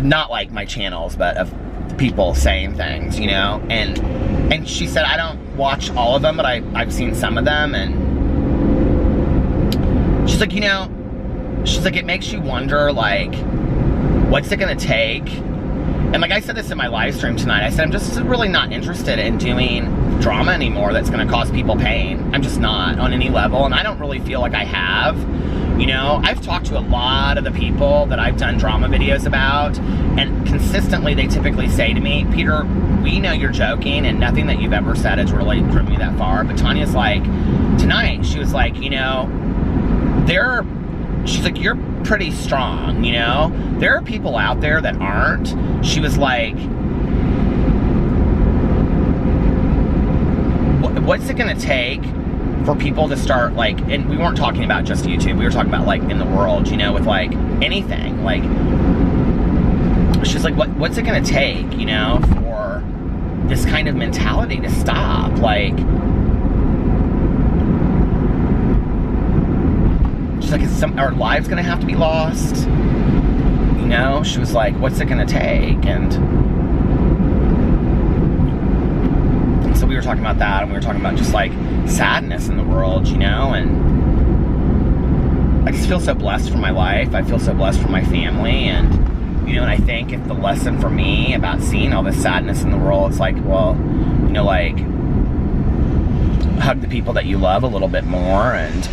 not like my channels, but of people saying things, you know, and she said, I don't watch all of them, but I've seen some of them, and she's like, you know, she's like, it makes you wonder, like, what's it gonna take And like I said this in my live stream tonight, I said I'm just really not interested in doing drama anymore that's going to cause people pain. I'm just not on any level, and I don't really feel like I have. You know, I've talked to a lot of the people that I've done drama videos about, and consistently they typically say to me, Peter, we know you're joking, and nothing that you've ever said has really driven me that far. But Tanya's like, tonight, she was like, you know, she's like, you're pretty strong, you know? There are people out there that aren't. She was like, what's it gonna take for people to start, like, and we weren't talking about just YouTube, we were talking about, like, in the world, you know, with, like, anything, like, she's like, what's it gonna take, you know, for this kind of mentality to stop, like, she's like, is our lives gonna have to be lost, you know? She was like, what's it gonna take? And so we were talking about that, and we were talking about just, like, sadness in the world, you know, and I just feel so blessed for my life. I feel so blessed for my family, and, you know, and I think if the lesson for me about seeing all this sadness in the world, it's like, well, you know, like, hug the people that you love a little bit more, and,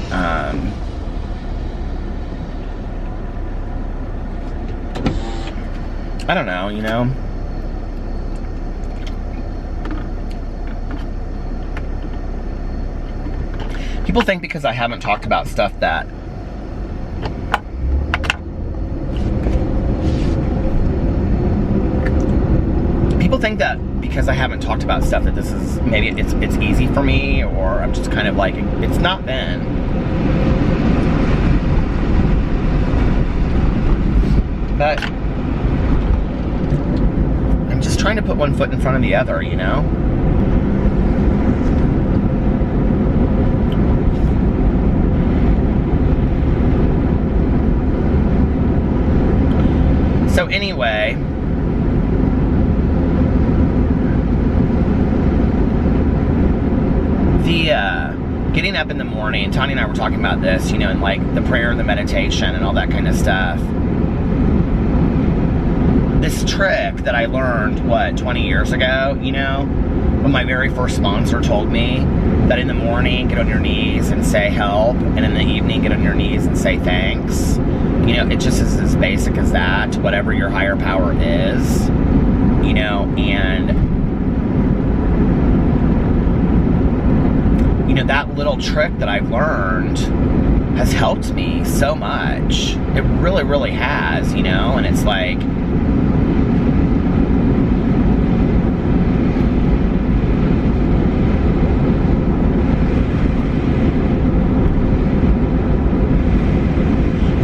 I don't know, you know. People think because I haven't talked about stuff that people think that because I haven't talked about stuff that this is, maybe it's easy for me, or I'm just kind of like, it's not been. But I'm just trying to put one foot in front of the other, you know? So anyway, getting up in the morning, Tanya and I were talking about this, you know, and like the prayer and the meditation and all that kind of stuff. This trick that I learned, 20 years ago, you know, when my very first sponsor told me that in the morning, get on your knees and say help, and in the evening, get on your knees and say thanks. You know, it just is as basic as that, whatever your higher power is, you know, and, you know, that little trick that I've learned has helped me so much. It really, really has, you know, and it's like,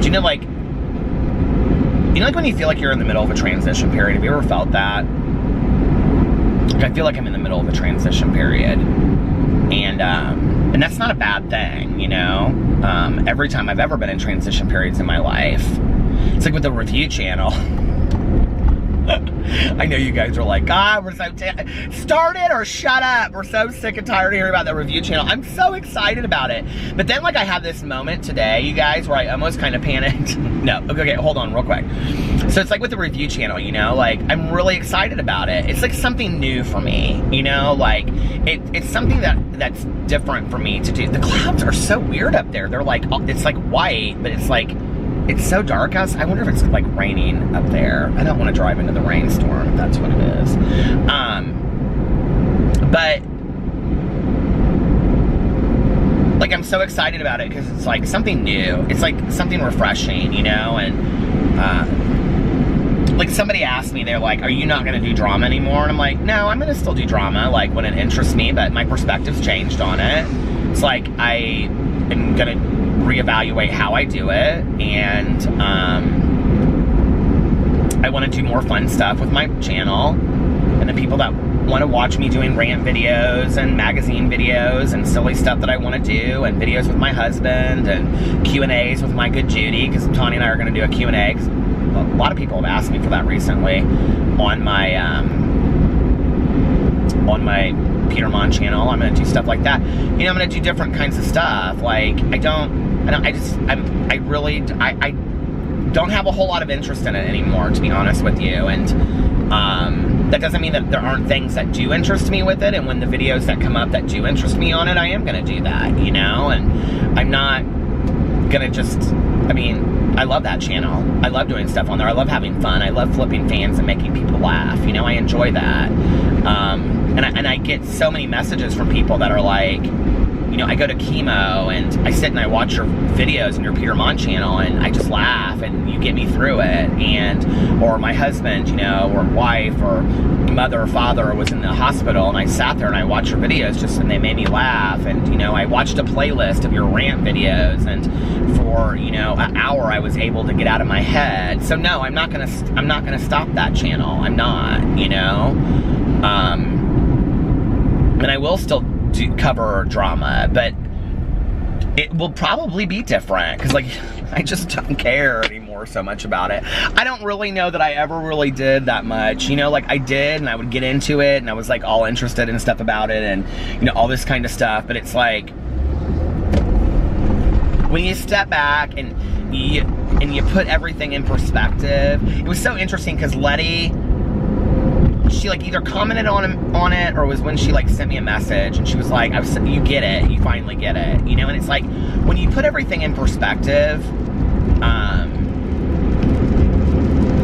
you know, like, like when you feel like you're in the middle of a transition period? Have you ever felt that? Like, I feel like I'm in the middle of a transition period, and that's not a bad thing, you know. Every time I've ever been in transition periods in my life, it's like with the review channel. I know you guys are like, God, we're so start it or shut up. We're so sick and tired of hearing about the review channel. I'm so excited about it. But then, like, I had this moment today, you guys, where I almost kind of panicked. No, okay, hold on real quick. So it's like with the review channel, you know, like, I'm really excited about it. It's like something new for me, you know, like, it's something that's different for me to do. The clouds are so weird up there. They're like, it's like white, but it's like, it's so dark out. I wonder if it's like raining up there. I don't want to drive into the rainstorm if that's what it is. But like, I'm so excited about it because it's like something new. It's like something refreshing, you know? And like, somebody asked me, they're like, are you not going to do drama anymore? And I'm like, no, I'm going to still do drama, like, when it interests me, but my perspective's changed on it. It's like, I am going to reevaluate how I do it, and I want to do more fun stuff with my channel, and the people that want to watch me doing rant videos and magazine videos and silly stuff that I want to do, and videos with my husband and Q&As with my good Judy, because Tanya and I are going to do a Q&A, because a lot of people have asked me for that recently on my Peter Monn channel. I'm going to do stuff like that. You know, I'm going to do different kinds of stuff. Like, I really don't have a whole lot of interest in it anymore, to be honest with you. And That doesn't mean that there aren't things that do interest me with it, and when the videos that come up that do interest me on it, I am gonna do that, you know? And I'm not gonna just, I mean, I love that channel. I love doing stuff on there. I love having fun. I love flipping fans and making people laugh, you know? I enjoy that. And I get so many messages from people that are like, you know, I go to chemo and I sit and I watch your videos and your Peter Monn channel and I just laugh and you get me through it. And, or my husband, you know, or wife or mother or father was in the hospital and I sat there and I watched your videos just and they made me laugh. And, you know, I watched a playlist of your rant videos and for, you know, an hour I was able to get out of my head. So no, I'm not gonna stop that channel. I'm not, you know? And I will still cover drama, but it will probably be different because, like, I just don't care anymore so much about it. I don't really know that I ever really did that much, you know, like I did and I would get into it and I was like all interested in stuff about it and, you know, all this kind of stuff, but it's like when you step back and you put everything in perspective. It was so interesting because Letty, she like either commented on it or it was when she like sent me a message and she was like, you get it, you finally get it, you know? And it's like when you put everything in perspective,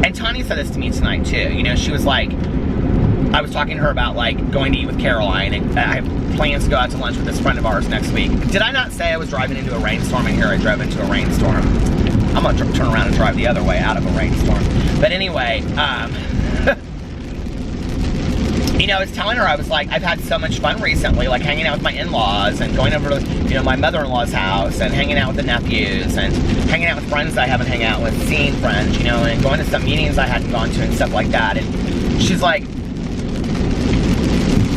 and Tanya said this to me tonight too, you know, she was like, I was talking to her about like going to eat with Caroline and I have plans to go out to lunch with this friend of ours next week. Did I not say I was driving into a rainstorm, and here I drove into a rainstorm? I'm gonna turn around and drive the other way out of a rainstorm. But anyway, you know, I was telling her, I was like, I've had so much fun recently, like hanging out with my in-laws and going over to, you know, my mother-in-law's house and hanging out with the nephews and hanging out with friends I haven't hung out with, seeing friends, you know, and going to some meetings I hadn't gone to and stuff like that. And she's like,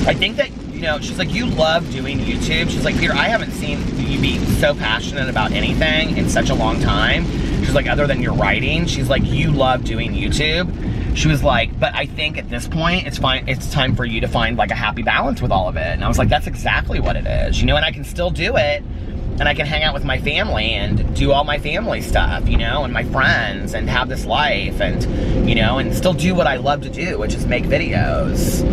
I think that, you know, she's like, you love doing YouTube. She's like, Peter, I haven't seen you be so passionate about anything in such a long time. She's like, other than your writing, she's like, you love doing YouTube. She was like, but I think at this point, it's time for you to find like a happy balance with all of it. And I was like, that's exactly what it is, you know, and I can still do it and I can hang out with my family and do all my family stuff, you know, and my friends and have this life and, you know, and still do what I love to do, which is make videos.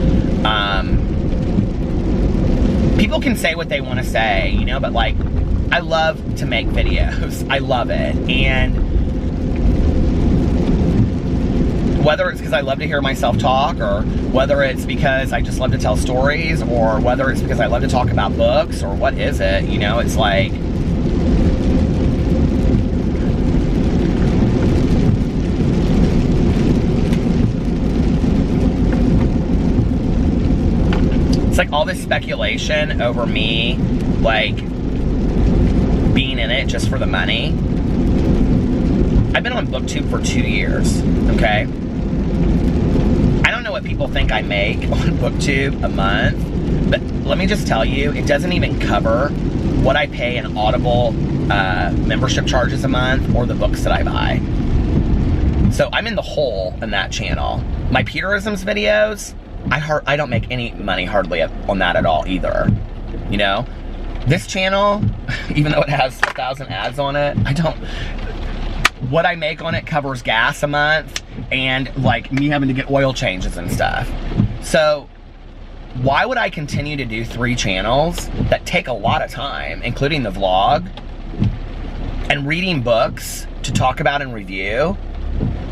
People can say what they want to say, you know, but like, I love to make videos. I love it. And whether it's because I love to hear myself talk, or whether it's because I just love to tell stories, or whether it's because I love to talk about books, or what is it, you know, it's like, it's like all this speculation over me, like, being in it just for the money. I've been on BookTube for 2 years, okay? I don't know what people think I make on BookTube a month, but let me just tell you, it doesn't even cover what I pay in Audible membership charges a month or the books that I buy. So I'm in the hole in that channel. My Peterisms videos, I don't make any money hardly on that at all either, you know? This channel, even though it has 1,000 ads on it, what I make on it covers gas a month and like me having to get oil changes and stuff. So why would I continue to do 3 channels that take a lot of time, including the vlog, and reading books to talk about and review,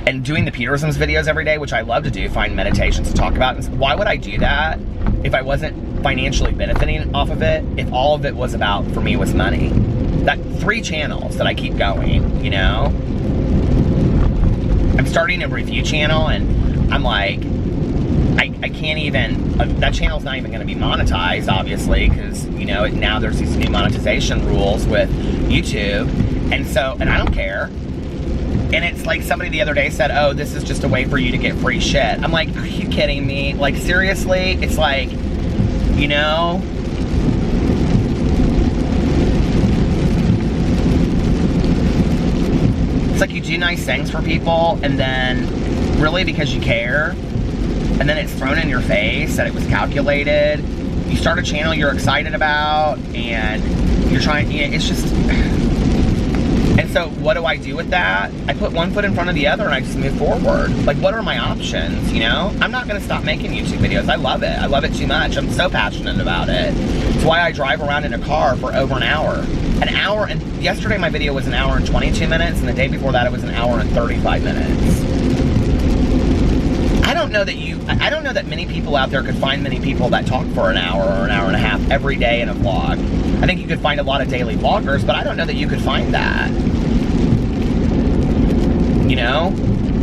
and doing the Peterisms videos every day, which I love to do, find meditations to talk about? Why would I do that if I wasn't financially benefiting off of it, if all of it was about, for me, was money? That 3 channels that I keep going, you know? I'm starting a review channel and I'm like, I can't even, that channel's not even gonna be monetized, obviously, because, you know, now there's these new monetization rules with YouTube, and I don't care. And it's like somebody the other day said, oh, this is just a way for you to get free shit. I'm like, are you kidding me? Like, seriously? It's like, you know? It's like you do nice things for people, and then, really because you care, and then it's thrown in your face that it was calculated. You start a channel you're excited about, and you're trying, you know, it's just... And so what do I do with that? I put one foot in front of the other and I just move forward. Like, what are my options, you know? I'm not gonna stop making YouTube videos. I love it. I love it too much. I'm so passionate about it. It's why I drive around in a car for over an hour. An hour, and yesterday my video was an hour and 22 minutes, and the day before that it was an hour and 35 minutes. I don't know that many people out there could find many people that talk for an hour or an hour and a half every day in a vlog. I think you could find a lot of daily vloggers, but I don't know that you could find that. You know?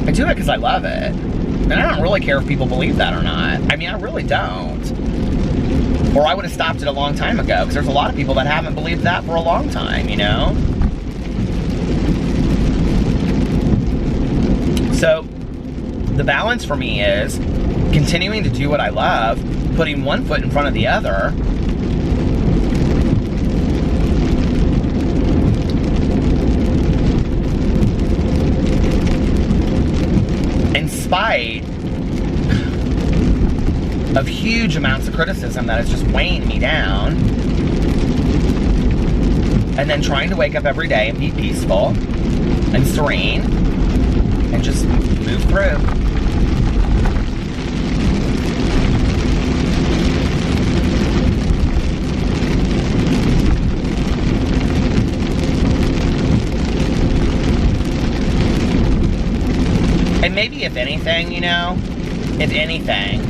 I do it because I love it. And I don't really care if people believe that or not. I mean, I really don't. Or I would have stopped it a long time ago, because there's a lot of people that haven't believed that for a long time, you know? So, the balance for me is continuing to do what I love, putting one foot in front of the other, in spite of huge amounts of criticism that is just weighing me down, and then trying to wake up every day and be peaceful and serene and just move through. And maybe if anything, you know, if anything,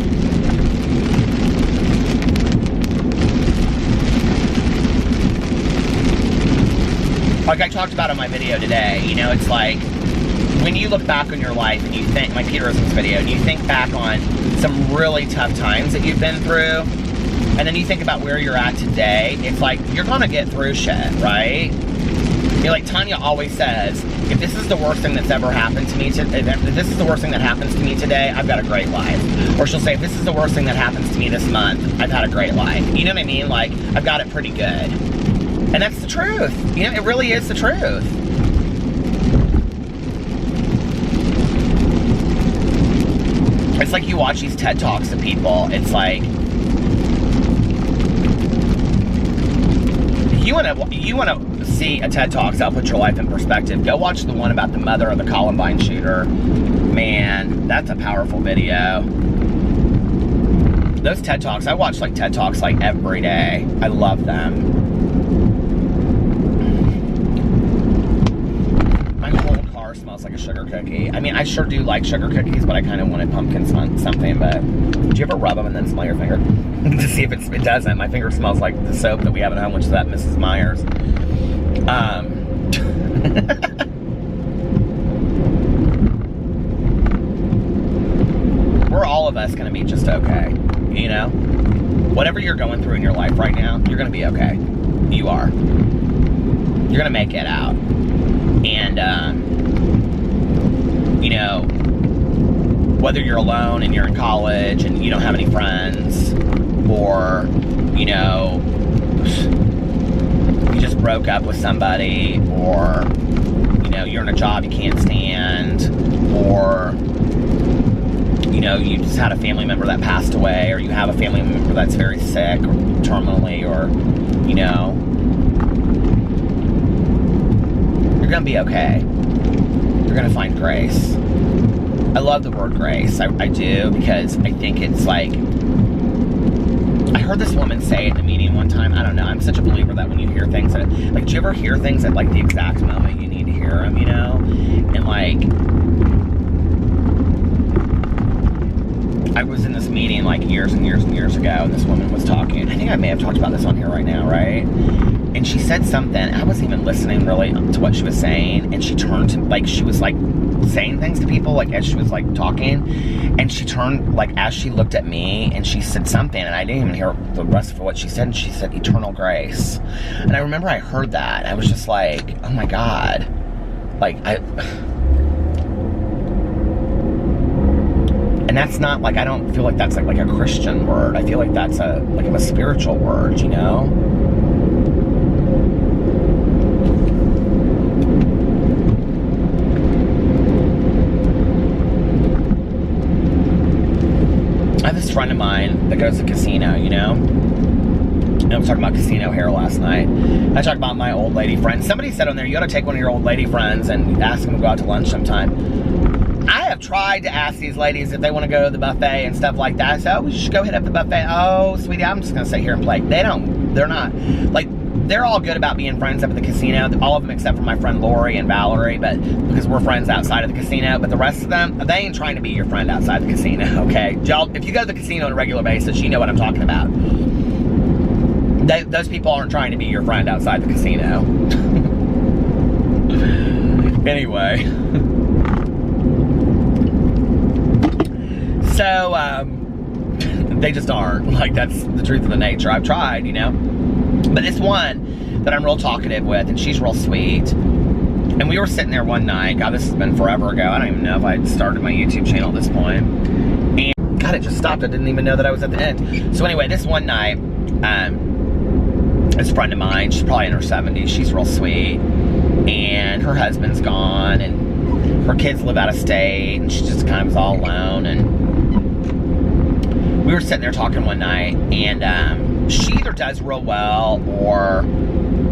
like I talked about in my video today, you know, it's like, when you look back on your life and you think, my Peterisms video, and you think back on some really tough times that you've been through, and then you think about where you're at today, it's like, you're gonna get through shit, right? You know, like Tanya always says, if this is the worst thing that's ever happened to me, if this is the worst thing that happens to me today, I've got a great life. Or she'll say, if this is the worst thing that happens to me this month, I've had a great life. You know what I mean? Like, I've got it pretty good. And that's the truth. You know, it really is the truth. It's like you watch these TED Talks of people, it's like, you wanna see a TED Talk that'll put your life in perspective, go watch the one about the mother of the Columbine shooter. Man, that's a powerful video. Those TED Talks, I watch like TED Talks like every day. I love them. My whole car smells like a sugar cookie. I mean, I sure do like sugar cookies, but I kind of wanted pumpkin something. But do you ever rub them and then smell your finger to see if it doesn't? My finger smells like the soap that we have at home, which is that Mrs. Meyer's. We're all of us gonna be just okay, you know? Whatever you're going through in your life right now, you're gonna be okay. You are. You're gonna make it out. And, you know, whether you're alone and you're in college and you don't have any friends, or, you know, you just broke up with somebody, or, you know, you're in a job you can't stand, or, you know, you just had a family member that passed away, or you have a family member that's very sick, or terminally, or, you know, you're gonna be okay. You're gonna find grace. I love the word grace. I do, because I think it's like, I heard this woman say in a meeting one time, I don't know, I'm such a believer that when you hear things that, like, do you ever hear things at like the exact moment you need to hear them, you know? And like, I was in this meeting like years and years and years ago, and this woman was talking, I think I may have talked about this on here right now, right? And she said something, I wasn't even listening really to what she was saying, and she turned to, like, she was like saying things to people, like, as she was like talking, and she turned, like, as she looked at me, and she said something, and I didn't even hear the rest of what she said, and she said eternal grace. And I remember I heard that, and I was just like, oh my God, like, and that's not, like, I don't feel like that's like a Christian word. I feel like that's a spiritual word, you know? I have this friend of mine that goes to the casino, you know? And I was talking about casino hair last night. I talked about my old lady friends. Somebody said on there, you ought to take one of your old lady friends and ask them to go out to lunch sometime. I have tried to ask these ladies if they want to go to the buffet and stuff like that. So, we should go hit up the buffet. Oh, sweetie, I'm just going to sit here and play. They're not. Like, they're all good about being friends up at the casino. All of them except for my friend Lori and Valerie, but because we're friends outside of the casino. But the rest of them, they ain't trying to be your friend outside the casino, okay? Y'all, if you go to the casino on a regular basis, you know what I'm talking about. Those people aren't trying to be your friend outside the casino. Anyway. So, they just aren't. Like, that's the truth of the nature. I've tried, you know? But this one that I'm real talkative with, and she's real sweet. And we were sitting there one night. God, this has been forever ago. I don't even know if I'd started my YouTube channel at this point. And, God, it just stopped. I didn't even know that I was at the end. So anyway, this one night, this friend of mine, she's probably in her 70s. She's real sweet. And her husband's gone, and her kids live out of state, and she just kind of was all alone. And we were sitting there talking one night, and she either does real well or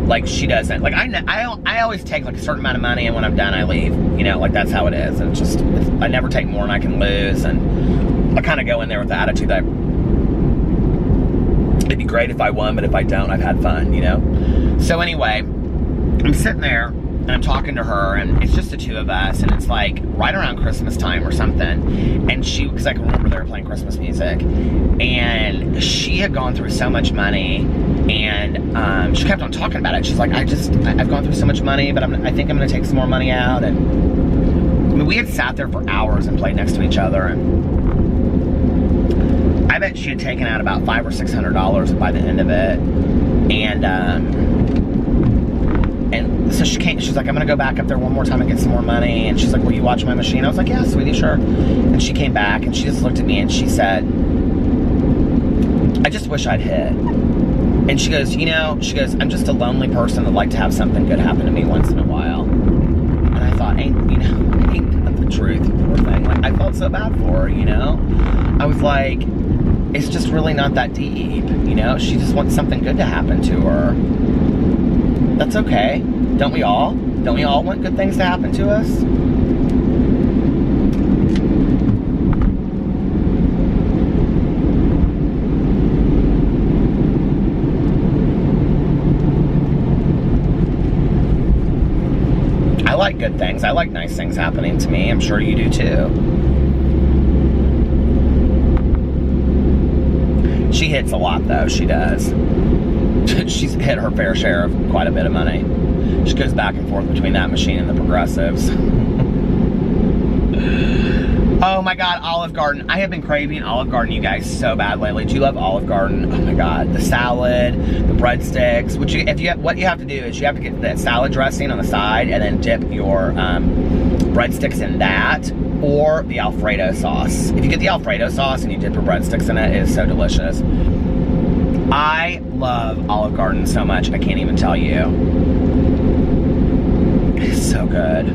like she doesn't. Like I always take like a certain amount of money, and when I'm done I leave, you know, like that's how it is. And I never take more than I can lose, and I kind of go in there with the attitude that it'd be great if I won, but if I don't, I've had fun, you know. So anyway, I'm sitting there and I'm talking to her, and it's just the two of us, and it's like right around Christmas time or something, and because I can remember they were playing Christmas music, and she had gone through so much money, and she kept on talking about it. She's like, I've gone through so much money, but I think I'm gonna take some more money out. And I mean, we had sat there for hours and played next to each other, and I bet she had taken out about $500 or $600 by the end of it. And so she's like, I'm gonna go back up there one more time and get some more money. And she's like, will you watch my machine? I was like, yeah, sweetie, sure. And she came back and she just looked at me and she said, I just wish I'd hit. And she goes, you know, I'm just a lonely person that'd like to have something good happen to me once in a while. And I thought, ain't that the truth, poor thing. Like, I felt so bad for her, you know? I was like, it's just really not that deep, you know? She just wants something good to happen to her. That's okay. Don't we all? Don't we all want good things to happen to us? I like good things. I like nice things happening to me. I'm sure you do too. She hits a lot though, she does. She's hit her fair share of quite a bit of money. She goes back and forth between that machine and the Progressives. Oh my God, Olive Garden. I have been craving Olive Garden, you guys, so bad lately. Do you love Olive Garden? Oh my God, the salad, the breadsticks. What you have to do is you have to get the salad dressing on the side and then dip your breadsticks in that, or the Alfredo sauce. If you get the Alfredo sauce and you dip your breadsticks in it, it is so delicious. I love Olive Garden so much, I can't even tell you. It's so good.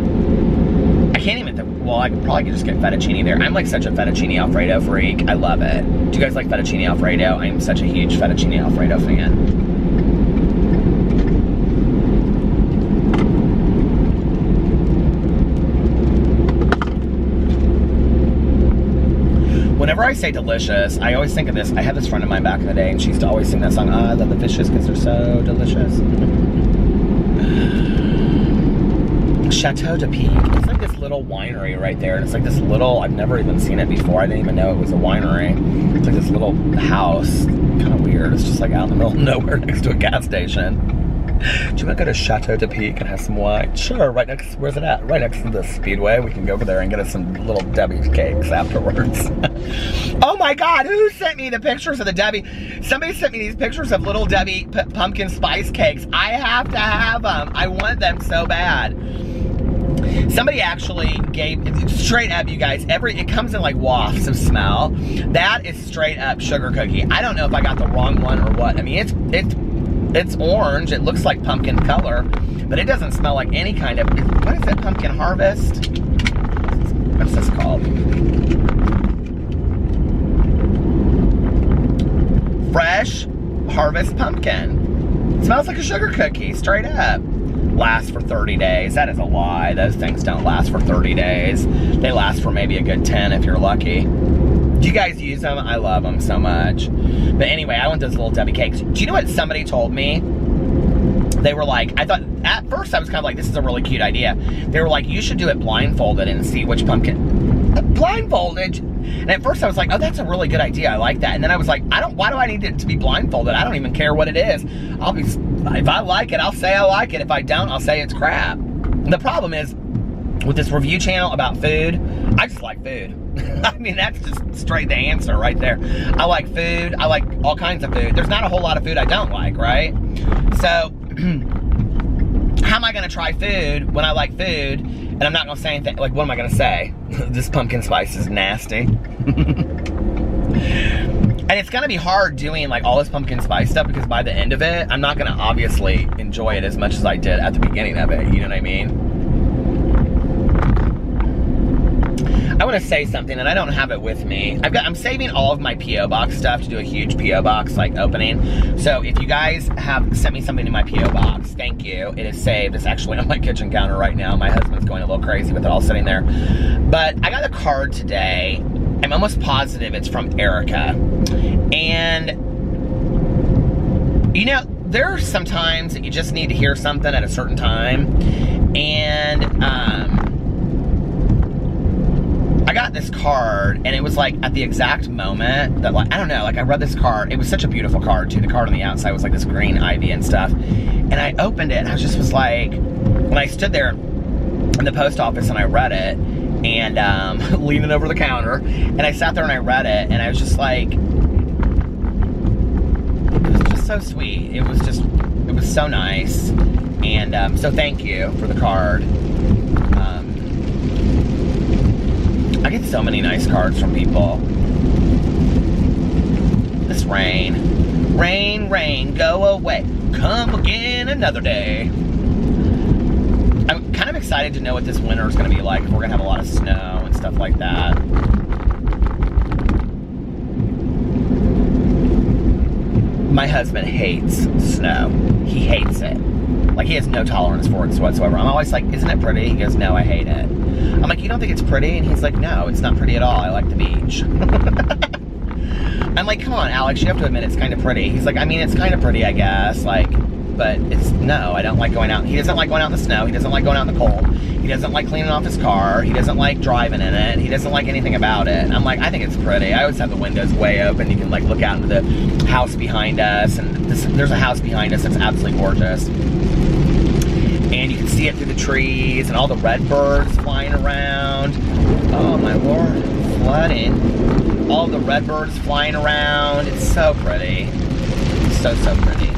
I can't even, well, I probably could just get fettuccine there. I'm like such a fettuccine Alfredo freak. I love it. Do you guys like fettuccine Alfredo? I'm such a huge fettuccine Alfredo fan. Whenever I say delicious, I always think of this. I had this friend of mine back in the day, and she used to always sing that song, I love the fishes because they're so delicious. Chateau de Pique. It's like this little winery right there. And it's like this little, I've never even seen it before. I didn't even know it was a winery. It's like this little house. Kind of weird. It's just like out in the middle of nowhere next to a gas station. Do you want to go to Chateau de Pique and have some wine? Sure, right next, where's it at? Right next to the Speedway. We can go over there and get us some little Debbie's cakes afterwards. Oh my God, who sent me the pictures of the Debbie? Somebody sent me these pictures of little Debbie pumpkin spice cakes. I have to have them. I want them so bad. Somebody actually gave, straight up, you guys, it comes in like wafts of smell. That is straight up sugar cookie. I don't know if I got the wrong one or what. I mean, it's orange. It looks like pumpkin color, but it doesn't smell like any kind of, what is it, pumpkin harvest? What's this called? Fresh Harvest pumpkin. It smells like a sugar cookie, straight up. Lasts for 30 days. That is a lie. Those things don't last for 30 days. They last for maybe a good 10 if you're lucky. Do you guys use them? I love them so much. But anyway, I want those Little Debbie cakes. Do you know what somebody told me? They were like, I thought, at first I was kind of like, this is a really cute idea. They were like, you should do it blindfolded and see which pumpkin. Blindfolded? And at first I was like, oh, that's a really good idea. I like that. And then I was like, why do I need it to be blindfolded? I don't even care what it is. If I like it, I'll say I like it. If I don't, I'll say it's crap. The problem is, with this review channel about food, I just like food. I mean, that's just straight the answer right there. I like food. I like all kinds of food. There's not a whole lot of food I don't like, right? So, how am I going to try food when I like food and I'm not going to say anything? Like, what am I going to say? This pumpkin spice is nasty. And it's going to be hard doing like all this pumpkin spice stuff because by the end of it, I'm not going to obviously enjoy it as much as I did at the beginning of it. You know what I mean? I want to say something and I don't have it with me. I'm saving all of my P.O. Box stuff to do a huge P.O. Box like opening. So if you guys have sent me something in my P.O. Box, thank you. It is saved. It's actually on my kitchen counter right now. My husband's going a little crazy with it all sitting there. But I got a card today. I'm almost positive it's from Erica. And, you know, there are some times that you just need to hear something at a certain time. And, I got this card, and it was like at the exact moment that, like, I don't know, like I read this card. It was such a beautiful card too. The card on the outside was like this green ivy and stuff. And I opened it, and I was like, when I stood there in the post office and I read it, and leaning over the counter, and I sat there and I read it, and I was just like, it was just so sweet. It was so nice. And so thank you for the card. I get so many nice cards from people. This rain. Rain, rain, go away. Come again another day. I'm kind of excited to know what this winter is going to be like. If we're going to have a lot of snow and stuff like that. My husband hates snow. He hates it. Like, he has no tolerance for it whatsoever. I'm always like, isn't it pretty? He goes, no, I hate it. I'm like, you don't think it's pretty? And he's like, no, it's not pretty at all. I like the beach. I'm like, come on, Alex, you have to admit it's kind of pretty. He's like, I mean, it's kind of pretty, I guess. Like, but it's, no, I don't like going out. He doesn't like going out in the snow. He doesn't like going out in the cold. He doesn't like cleaning off his car. He doesn't like driving in it. He doesn't like anything about it. And I'm like, I think it's pretty. I always have the windows way open. You can like look out into the house behind us. And there's a house behind us that's absolutely gorgeous. And you can see it through the trees and all the red birds flying around. Oh my Lord, flooding. All the red birds flying around. It's so pretty. So, so pretty.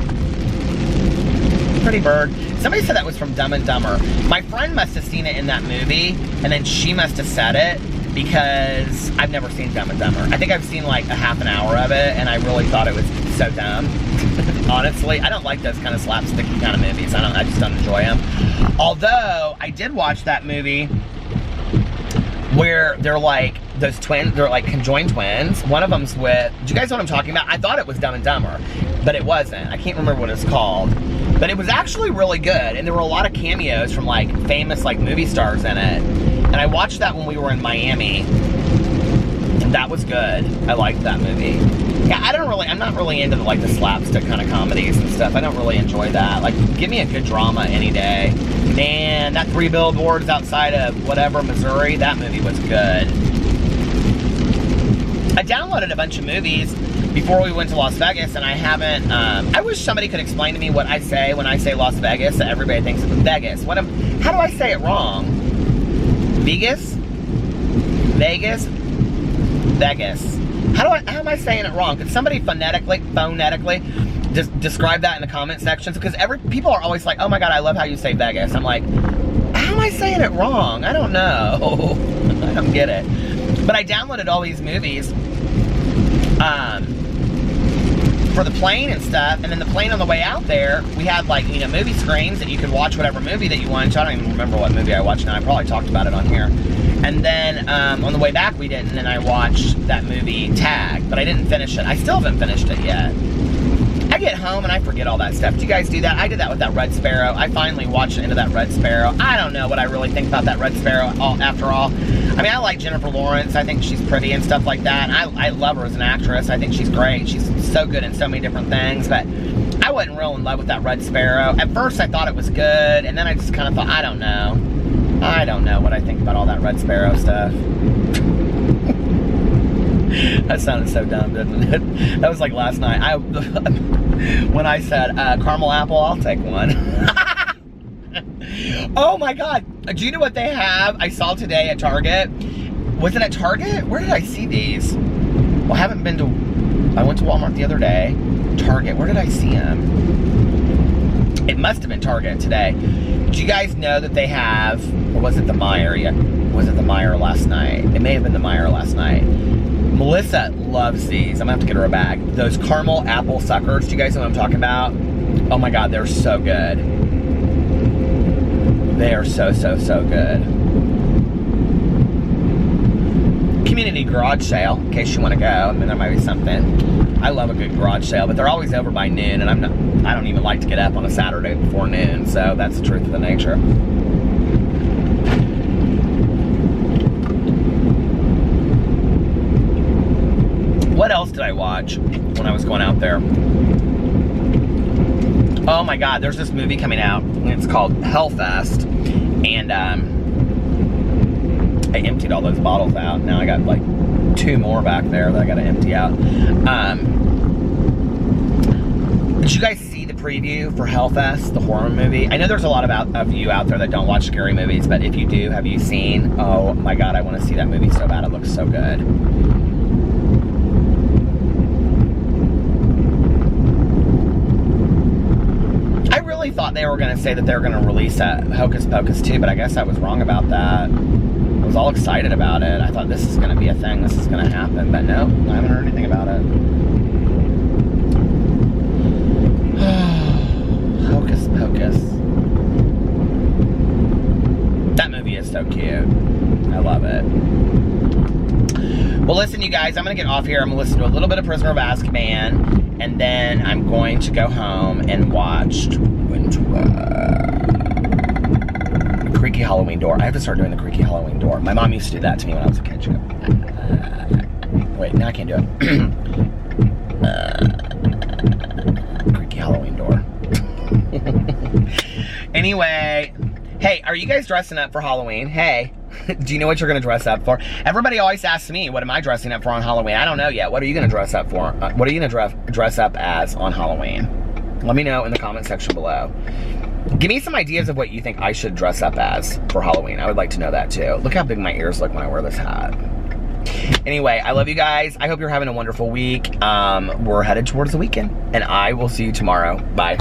Pretty bird. Somebody said that was from Dumb and Dumber. My friend must have seen it in that movie, and then she must have said it because I've never seen Dumb and Dumber. I think I've seen like a half an hour of it, and I really thought it was so dumb. Honestly, I don't like those kind of slapsticky kind of movies. I just don't enjoy them. Although, I did watch that movie where they're like, those twins, they're like conjoined twins. One of them's with, do you guys know what I'm talking about? I thought it was Dumb and Dumber, but it wasn't. I can't remember what it's called. But it was actually really good, and there were a lot of cameos from like famous like movie stars in it. And I watched that when we were in Miami, and that was good. I liked that movie. Yeah, I'm not really into like the slapstick kind of comedies and stuff. I don't really enjoy that. Like, give me a good drama any day. Man, that 3 Billboards Outside of whatever, Missouri, that movie was good. I downloaded a bunch of movies before we went to Las Vegas, and I haven't, I wish somebody could explain to me what I say when I say Las Vegas, that everybody thinks it's Vegas. How do I say it wrong? Vegas? Vegas? Vegas. How am I saying it wrong? Could somebody phonetically just describe that in the comment sections? Because people are always like, oh my God, I love how you say Vegas. I'm like, how am I saying it wrong? I don't know. I don't get it. But I downloaded all these movies for the plane and stuff, and then the plane on the way out there, we had like, you know, movie screens that you could watch whatever movie that you wanted. I don't even remember what movie I watched now. I probably talked about it on here. And then on the way back we didn't, and then I watched that movie Tag, but I didn't finish it. I still haven't finished it yet. I get home and I forget all that stuff. Do you guys do that? I did that with that Red Sparrow. I finally watched into that Red Sparrow. I don't know what I really think about that Red Sparrow after all. I mean, I like Jennifer Lawrence. I think she's pretty and stuff like that. And I love her as an actress. I think she's great. She's so good in so many different things. But I wasn't real in love with that Red Sparrow. At first, I thought it was good. And then I just kind of thought, I don't know. I don't know what I think about all that Red Sparrow stuff. That sounded so dumb, didn't it? That was like last night. When I said caramel apple, I'll take one. Oh my God. Do you know what they have? I saw today at Target. Was it at Target? Where did I see these? Well, I went to Walmart the other day. Target, where did I see them? It must have been Target today. Do you guys know that they have, or was it the Meijer? Yeah, was it the Meijer last night? It may have been the Meijer last night. Melissa loves these. I'm gonna have to get her a bag. Those caramel apple suckers. Do you guys know what I'm talking about? Oh my God, they're so good. They are so, so, so good. Community garage sale, in case you want to go. I mean, there might be something. I love a good garage sale, but they're always over by noon, and I don't even like to get up on a Saturday before noon, so that's the truth of the nature. What else did I watch when I was going out there? Oh my God, there's this movie coming out, and it's called Hellfest, and I emptied all those bottles out. Now I got like 2 more back there that I gotta empty out. Did you guys see the preview for Hellfest, the horror movie? I know there's a lot of you out there that don't watch scary movies, but if you do, have you seen? Oh my God, I want to see that movie so bad. It looks so good. I thought they were going to say that they were going to release Hocus Pocus 2, but I guess I was wrong about that. I was all excited about it. I thought this is going to be a thing, this is going to happen, but no, I haven't heard anything about it. Hocus Pocus. That movie is so cute. I love it. Well, listen, you guys, I'm going to get off here. I'm going to listen to a little bit of Prisoner of Azkaban, and then I'm going to go home and watch Creaky Halloween Door. I have to start doing the Creaky Halloween Door. My mom used to do that to me when I was a kid. Wait, now I can't do it. Creaky Halloween Door. Anyway, hey, are you guys dressing up for Halloween? Hey, do you know what you're going to dress up for? Everybody always asks me, what am I dressing up for on Halloween? I don't know yet. What are you going to dress up for? What are you going to dress up as on Halloween? Let me know in the comment section below. Give me some ideas of what you think I should dress up as for Halloween. I would like to know that too. Look how big my ears look when I wear this hat. Anyway, I love you guys. I hope you're having a wonderful week. We're headed towards the weekend, and I will see you tomorrow. Bye.